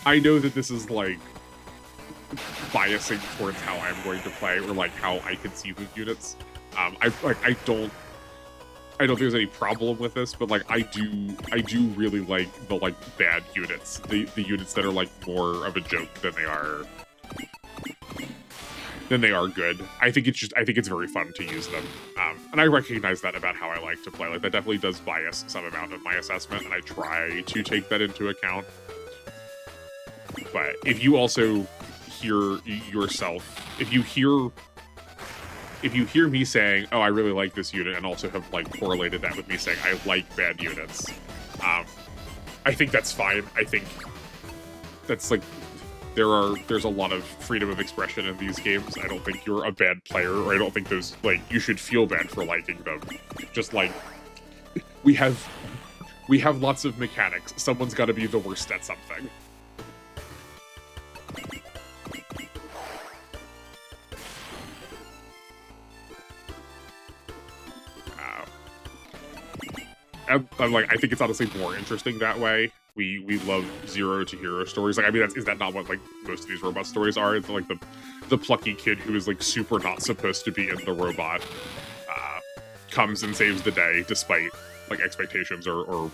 I know that this is, like, biasing towards how I'm going to play, or like how I conceive of units. I don't think there's any problem with this, but like I do really like the like bad units, the units that are like more of a joke than they are good. I think it's very fun to use them, and I recognize that about how I like to play. Like that definitely does bias some amount of my assessment, and I try to take that into account. But if you also hear yourself, if you hear me saying, oh, I really like this unit, and also have like correlated that with me saying I like bad units, I think that's fine. I think that's like there's a lot of freedom of expression in these games. I don't think you're a bad player, or I don't think those like you should feel bad for liking them. Just like we have lots of mechanics. Someone's got to be the worst at something. I'm like, I think it's honestly more interesting that way. We love zero to hero stories. Like, I mean, is that not what like most of these robot stories are? It's like the plucky kid who is like super not supposed to be in the robot comes and saves the day despite like expectations or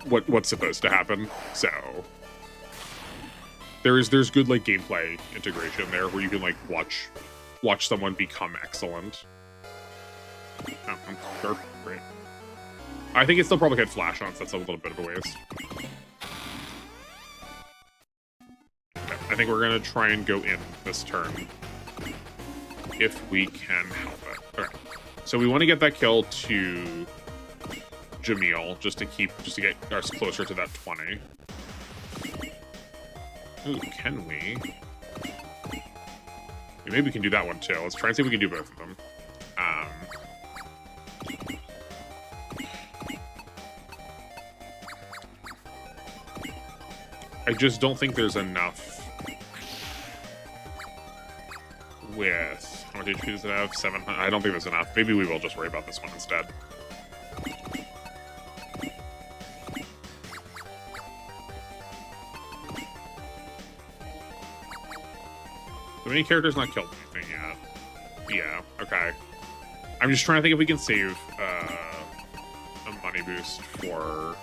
what's supposed to happen. So there's good like gameplay integration there where you can like watch someone become excellent. Oh, sure. Great. I think it still probably had flash on, so that's a little bit of a waste. Okay, I think we're gonna try and go in this turn if we can help it. Alright. So we want to get that kill to Jamil, just to get us closer to that 20. Ooh, can we? Maybe we can do that one too. Let's try and see if we can do both of them. I just don't think there's enough with... How much HP does it have? 700? I don't think there's enough. Maybe we will just worry about this one instead. The main character's not killed anything yet. Yeah, okay. I'm just trying to think if we can save a money boost for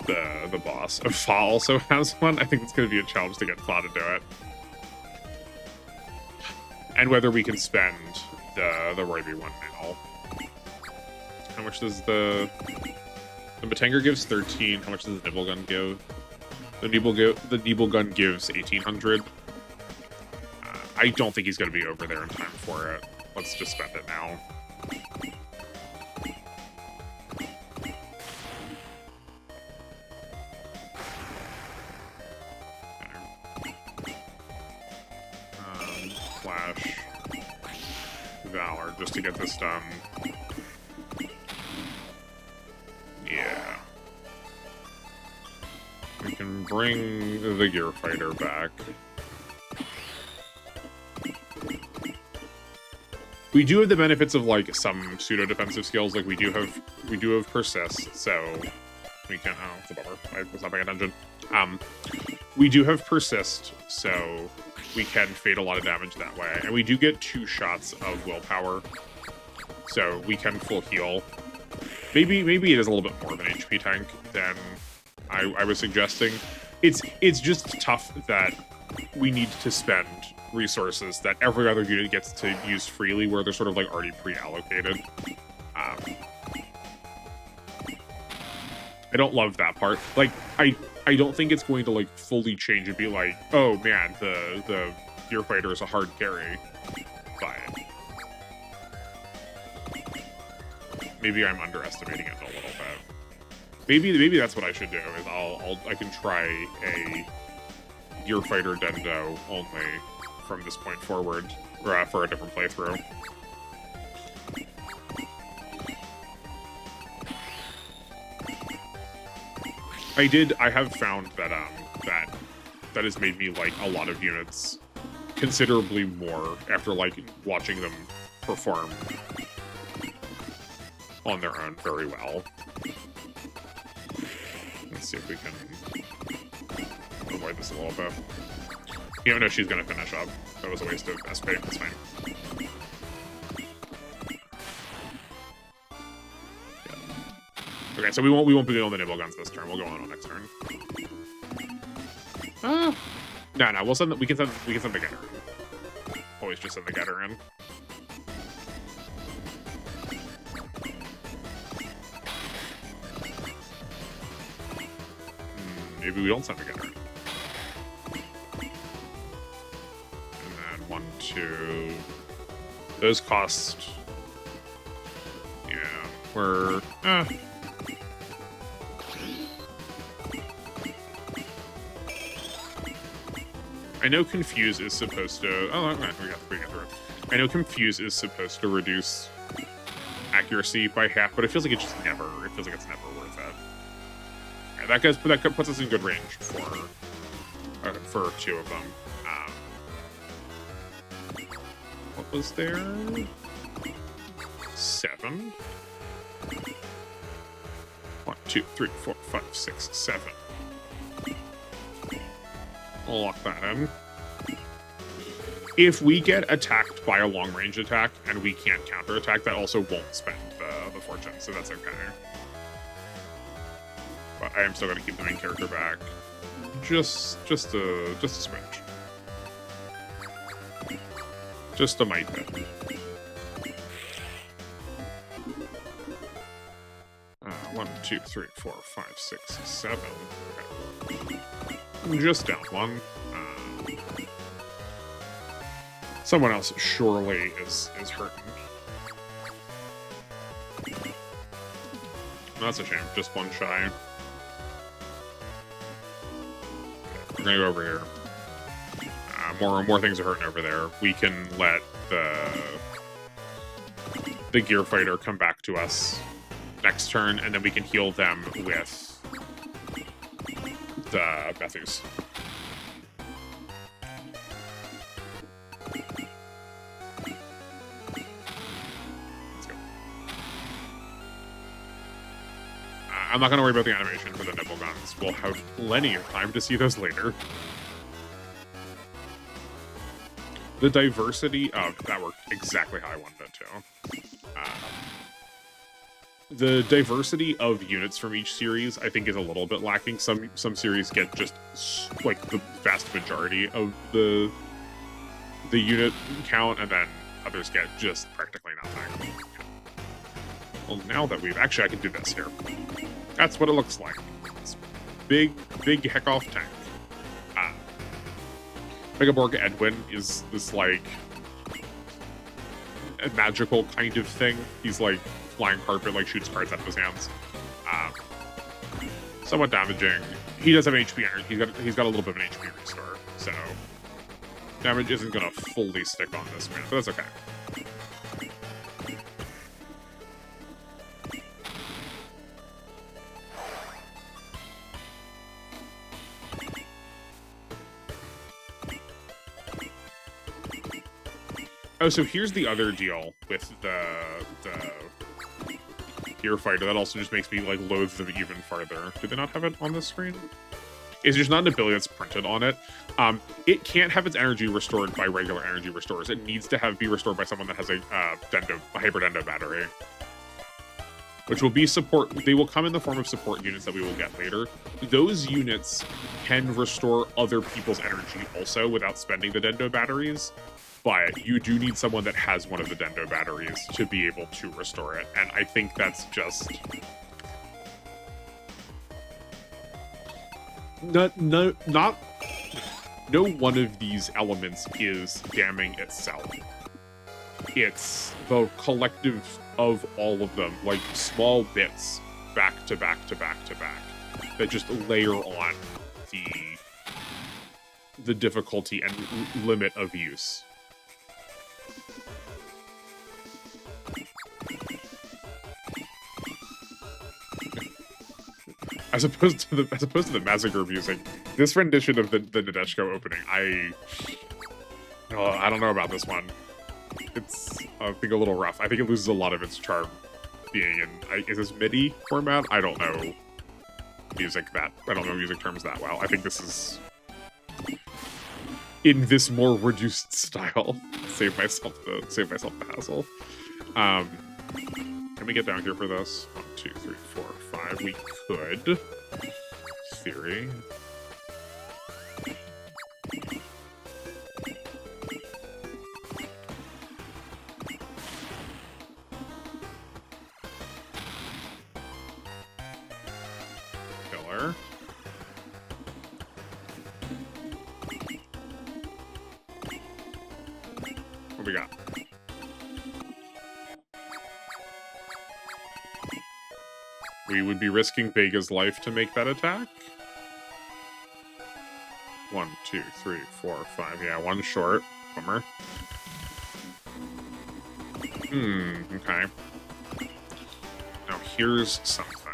the boss. If Fa also has one, I think it's going to be a challenge to get Fa to do it. And whether we can spend the Roy-B one now. How much does the Mazinger gives 13? How much does the Nibble Gun give? The Nibble Gun gives 1800. I don't think he's going to be over there in time for it. Let's just spend it now. Flash Valor just to get this done. Yeah. We can bring the Gear Fighter back. We do have the benefits of like some pseudo defensive skills, like we do have persist, so we can. Oh, it's a bummer. I was not paying attention. We do have persist, so we can fade a lot of damage that way, and we do get 2 shots of willpower, so we can full heal. Maybe it is a little bit more of an HP tank than I was suggesting. It's just tough that we need to spend resources that every other unit gets to use freely, where they're sort of like already pre-allocated. I don't love that part. Like, I don't think it's going to like fully change and be like, oh man, the Gear Fighter is a hard carry. But maybe I'm underestimating it a little bit. Maybe that's what I should do. Is I can try a Gear Fighter Dendo only from this point forward, or for a different playthrough. I have found that that has made me like a lot of units considerably more after like watching them perform on their own very well. Let's see if we can avoid this a little bit. You don't know she's gonna finish up. That was a waste of SP. That's fine. Okay, so we won't be doing the Nibble Guns this turn. We'll go on next turn. No, we can send the Getter in. Always just send the Getter in. Maybe we don't send the Getter in. And then 1, 2. Those cost. Yeah, we're. I know Confuse is supposed to... Oh, okay, we got through. I know Confuse is supposed to reduce accuracy by half, but it feels like it's never worth it. Yeah, that puts us in good range for 2 of them. What was there? 7? 1, 2, 3, 4, 5, 6, 7. I'll lock that in. If we get attacked by a long-range attack and we can't counterattack, that also won't spend the fortune, so that's okay. But I am still going to keep the main character back. Just a smidge. Just a mite bit. 1, 2, 3, 4, 5, 6, 7. Okay. Just down 1. Someone else surely is hurting. That's a shame. Just one shy. We're gonna go over here. More things are hurting over there. We can let the gear fighter come back to us next turn, and then we can heal them with the Bethus. Let's go. I'm not going to worry about the animation for the nibble guns. We'll have plenty of time to see those later. The diversity of... That worked exactly how I wanted it to. The diversity of units from each series, I think, is a little bit lacking. Some series get just, like, the vast majority of the unit count, and then others get just practically nothing. Well, now that we've... Actually, I can do this here. That's what it looks like. It's big heck-off tank. Megaborg Edwin is this, like, a magical kind of thing. He's, like, flying carpet, like, shoots cards out of his hands. Somewhat damaging. He does have an HP energy. He's got a little bit of an HP restore, so damage isn't going to fully stick on this man, but that's okay. Oh, so here's the other deal with the gear fighter that also just makes me, like, loathe them even farther. Do they not have it on this screen? Is there's not an ability that's printed on it. It can't have its energy restored by regular energy restorers. It needs to be restored by someone that has a hyper dendo battery, which will be support. They will come in the form of support units that we will get later. Those units can restore other people's energy also without spending the dendo batteries. But you do need someone that has one of the dendo batteries to be able to restore it. And I think that's just... No one of these elements is damning itself. It's the collective of all of them, like small bits back to back to back to back, that just layer on the difficulty and limit of use. As opposed to the Mazinger music, this rendition of the Nadeshko opening, I don't know about this one. It's, I think, a little rough. I think it loses a lot of its charm being in... is this MIDI format? I don't know music terms that well. I think this is in this more reduced style. Save myself the hassle. Can we get down here for this? 1, 2, 3, 4, 5. We could. Theory. Killer. What we got? We would be risking Vega's life to make that attack. 1, 2, 3, 4, 5. Yeah, one short. Bummer. Okay. Now here's something.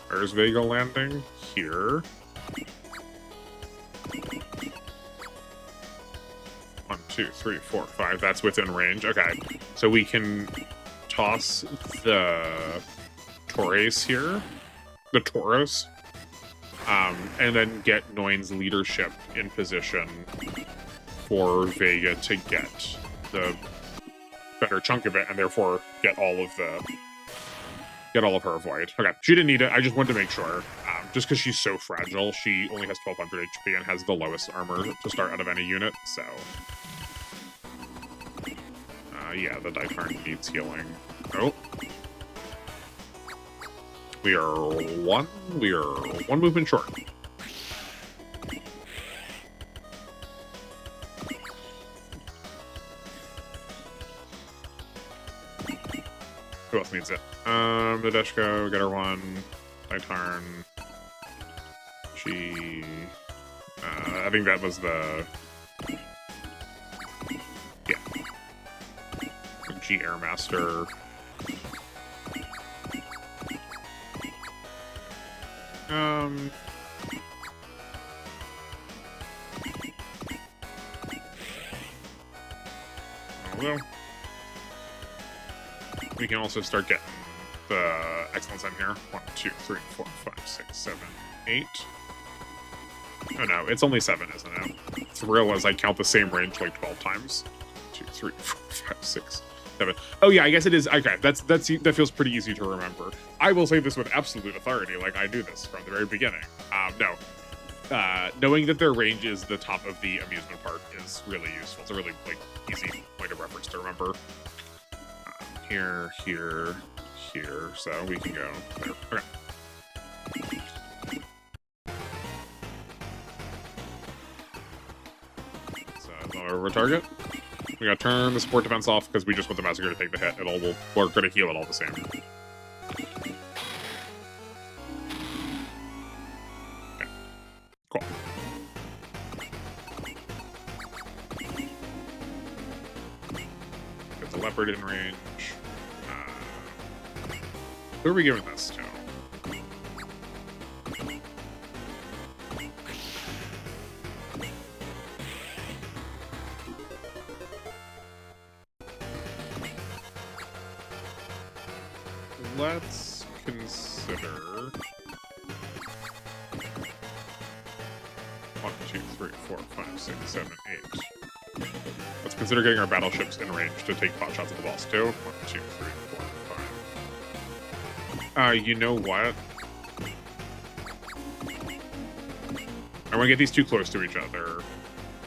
Where's Vega landing? Here. 1, 2, 3, 4, 5. That's within range. Okay. So we can toss the Torres here. The Tauros. And then get Noin's leadership in position for Vega to get the better chunk of it, and therefore get all of her avoid. Okay, she didn't need it. I just wanted to make sure. Just because she's so fragile, she only has 1200 HP and has the lowest armor to start out of any unit, so... yeah, the Dicarn needs healing. Oh. We are one movement short. Who else needs it? Nadeshko, get her one. Titarn. She... I think that was the... Yeah. G Airmaster. Although we can also start getting the excellence in here. 1, 2, 3, 4, 5, 6, 7, 8. Oh no, it's only 7, isn't it? Thrill as I count the same range like 12 times. 2, 3, 4, 5, 6, 7. Oh yeah, I guess it is. Okay, that feels pretty easy to remember. I will say this with absolute authority, like I do this from the very beginning. No. Knowing that their range is the top of the amusement park is really useful. It's a really like easy point of reference to remember. Here, here, here. So we can go there. Okay. So over target. We gotta turn the support defense off because we just want the Mazinger to take the hit. We're gonna heal it all the same. Cool. Get the leopard in range. Who are we giving this to? Let's consider... 1, 2, 3, 4, 5, 6, 7, 8. Let's consider getting our battleships in range to take pot shots at the boss too. 1, 2, 3, 4, 5. You know what? I want to get these too close to each other.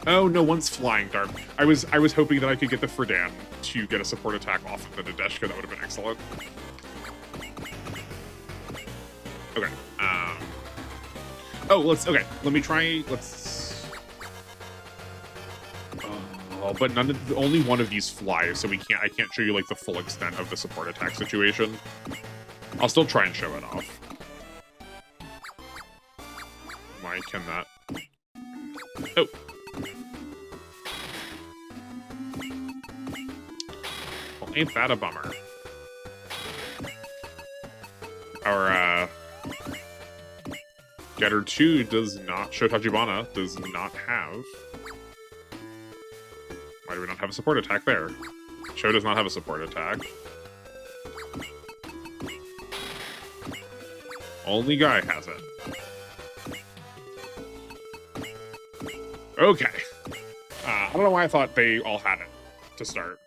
Oh no, one's flying dart. I was hoping that I could get the Fredan to get a support attack off of the Nadeshka. That would have been excellent. Okay. Oh, okay. Let me try. Let's. Oh, but only one of these flies, so I can't show you like the full extent of the support attack situation. I'll still try and show it off. Why can that? Oh. Well, ain't that a bummer? Our Getter 2 does not, Shotachibana does not have. Why do we not have a support attack there? Sho does not have a support attack. Only Guy has it. Okay. I don't know why I thought they all had it to start.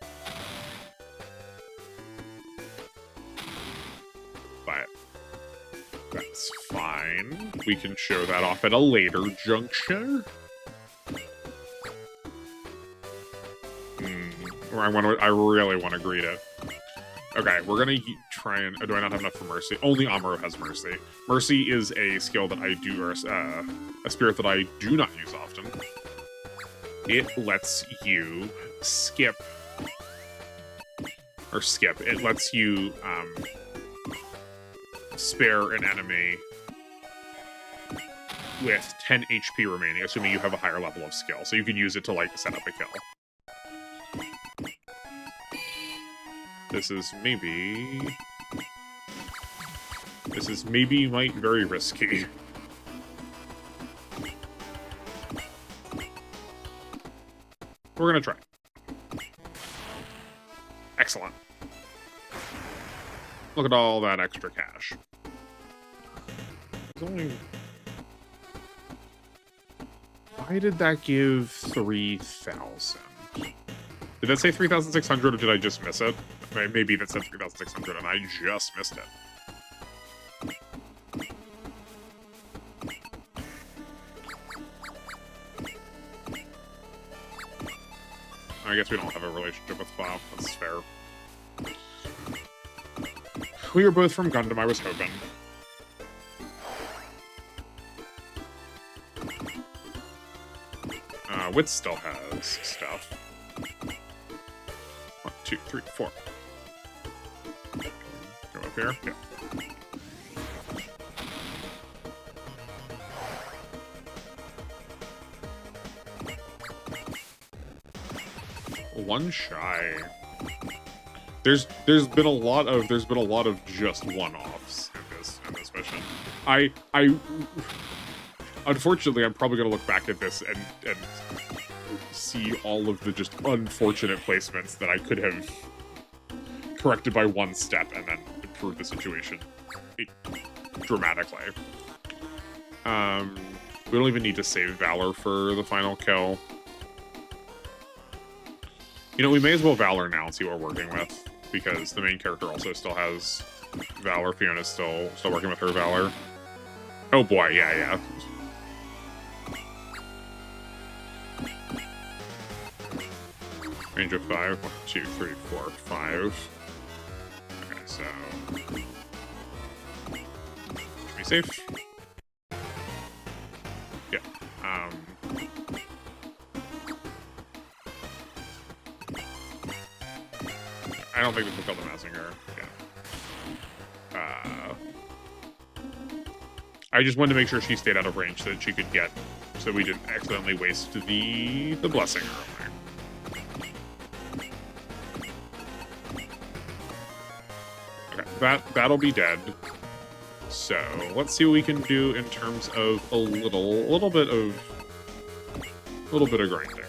But that's fine. We can show that off at a later juncture. I really want to greet it. Okay, we're gonna try and... do I not have enough for Mercy? Only Amuro has Mercy. Mercy is a skill that I do, or a spirit that I do not use often. It lets you skip. Or skip. It lets you spare an enemy with 10 HP remaining, assuming you have a higher level of skill. So you can use it to, like, set up a kill. This is maybe very risky. We're gonna try. Excellent. Look at all that extra cash. There's only... Why did that give 3,000? Did that say 3,600 or did I just miss it? Maybe that said 3,600 and I just missed it. I guess we don't have a relationship with Bob. That's fair. We were both from Gundam, I was hoping. Wit still has stuff. 1, 2, 3, 4. up here? Yeah. One shy. There's been a lot of just one-offs in this mission. I unfortunately I'm probably gonna look back at this and see all of the just unfortunate placements that I could have corrected by one step and then improved the situation dramatically. We don't even need to save Valor for the final kill. You know, we may as well Valor now and see what we're working with, because the main character also still has Valor. Fiona's still working with her Valor. Oh boy, yeah. Range of 5. 1, 2, 3, 4, 5. Okay, so... Should be safe? Yeah. I don't think we can kill the Mazinger. Yeah. I just wanted to make sure she stayed out of range so that she could get... So we didn't accidentally waste the blessing earlier. Okay, that'll be dead. So let's see what we can do in terms of a little bit of grinding.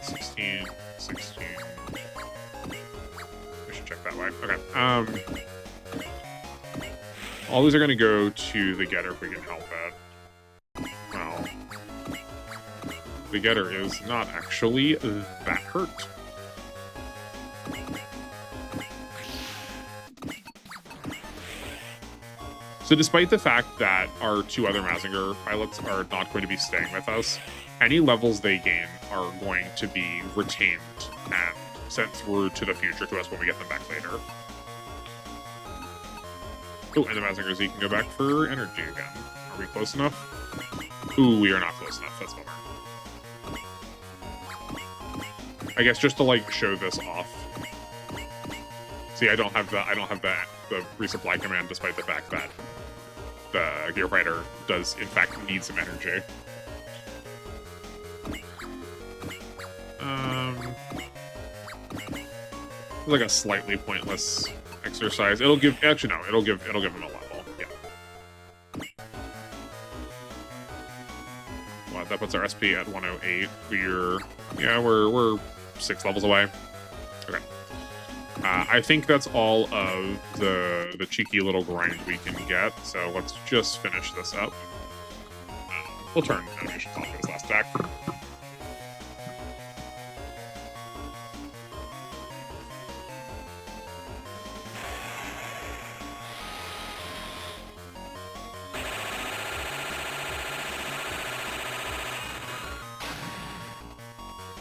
16. We should check that way. Okay. All these are going to go to the getter if we can help it. Well, the getter is not actually that hurt. So despite the fact that our two other Mazinger pilots are not going to be staying with us, any levels they gain are going to be retained and sent through to the future to us when we get them back later. Oh, and the Mazinger Z can go back for energy again. Are we close enough? Ooh, we are not close enough. That's bummer. I guess just to like show this off. See, I don't have the resupply command, despite the fact that the Gear Fighter does in fact need some energy. Like a slightly pointless exercise. It'll give him a level. Yeah. Well, that puts our SP at 108. We're 6 levels away. Okay. I think that's all of the cheeky little grind we can get, so let's just finish this up. We'll turn animation off for this last attack.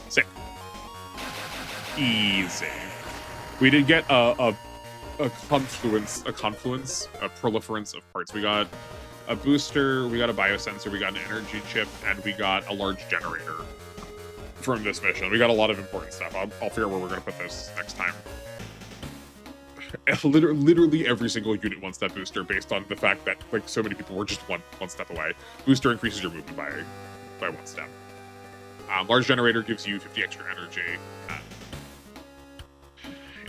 Sick. Easy. We did get a proliferance of parts. We got a booster, we got a biosensor, we got an energy chip, and we got a large generator from this mission. We got a lot of important stuff. I'll figure out where we're going to put this next time. Literally every single unit wants that booster based on the fact that like so many people were just one step away. Booster increases your movement by 1 step. Large generator gives you 50 extra energy.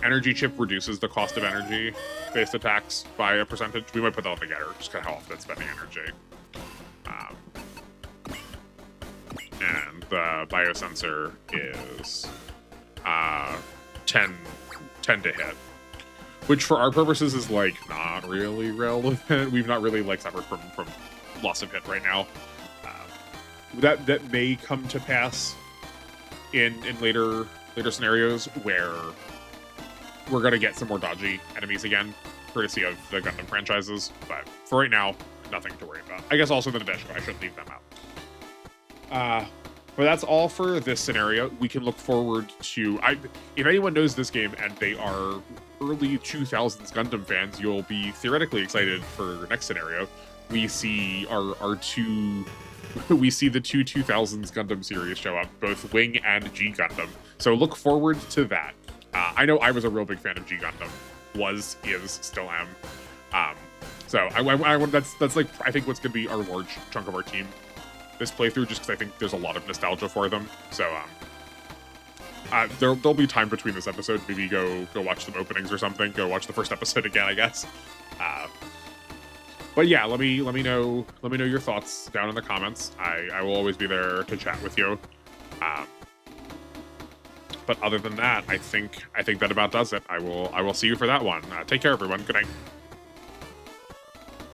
Energy chip reduces the cost of energy-based attacks by a percentage. We might put that on the getter, just kind of how often it's spending energy. And the biosensor is 10 to hit, which for our purposes is like not really relevant. We've not really like suffered from loss of hit right now. That may come to pass in later scenarios where we're going to get some more dodgy enemies again, courtesy of the Gundam franchises, but for right now, nothing to worry about. I guess also the Nadeshiko, I shouldn't leave them out. But that's all for this scenario. We can look forward to... if anyone knows this game and they are early 2000s Gundam fans, you'll be theoretically excited for the next scenario. We see our two... we see the two 2000s Gundam series show up, both Wing and G Gundam. So look forward to that. I know I was a real big fan of G Gundam was, is, still am. So that's like I think what's gonna be our large chunk of our team this playthrough, just because I think there's a lot of nostalgia for them. So there'll be time between this episode. Maybe go watch some openings or something. Go watch the first episode again, I guess. But yeah, let me know your thoughts down in the comments. I will always be there to chat with you. But other than that, I think that about does it. I will see you for that one. Take care, everyone. Good night.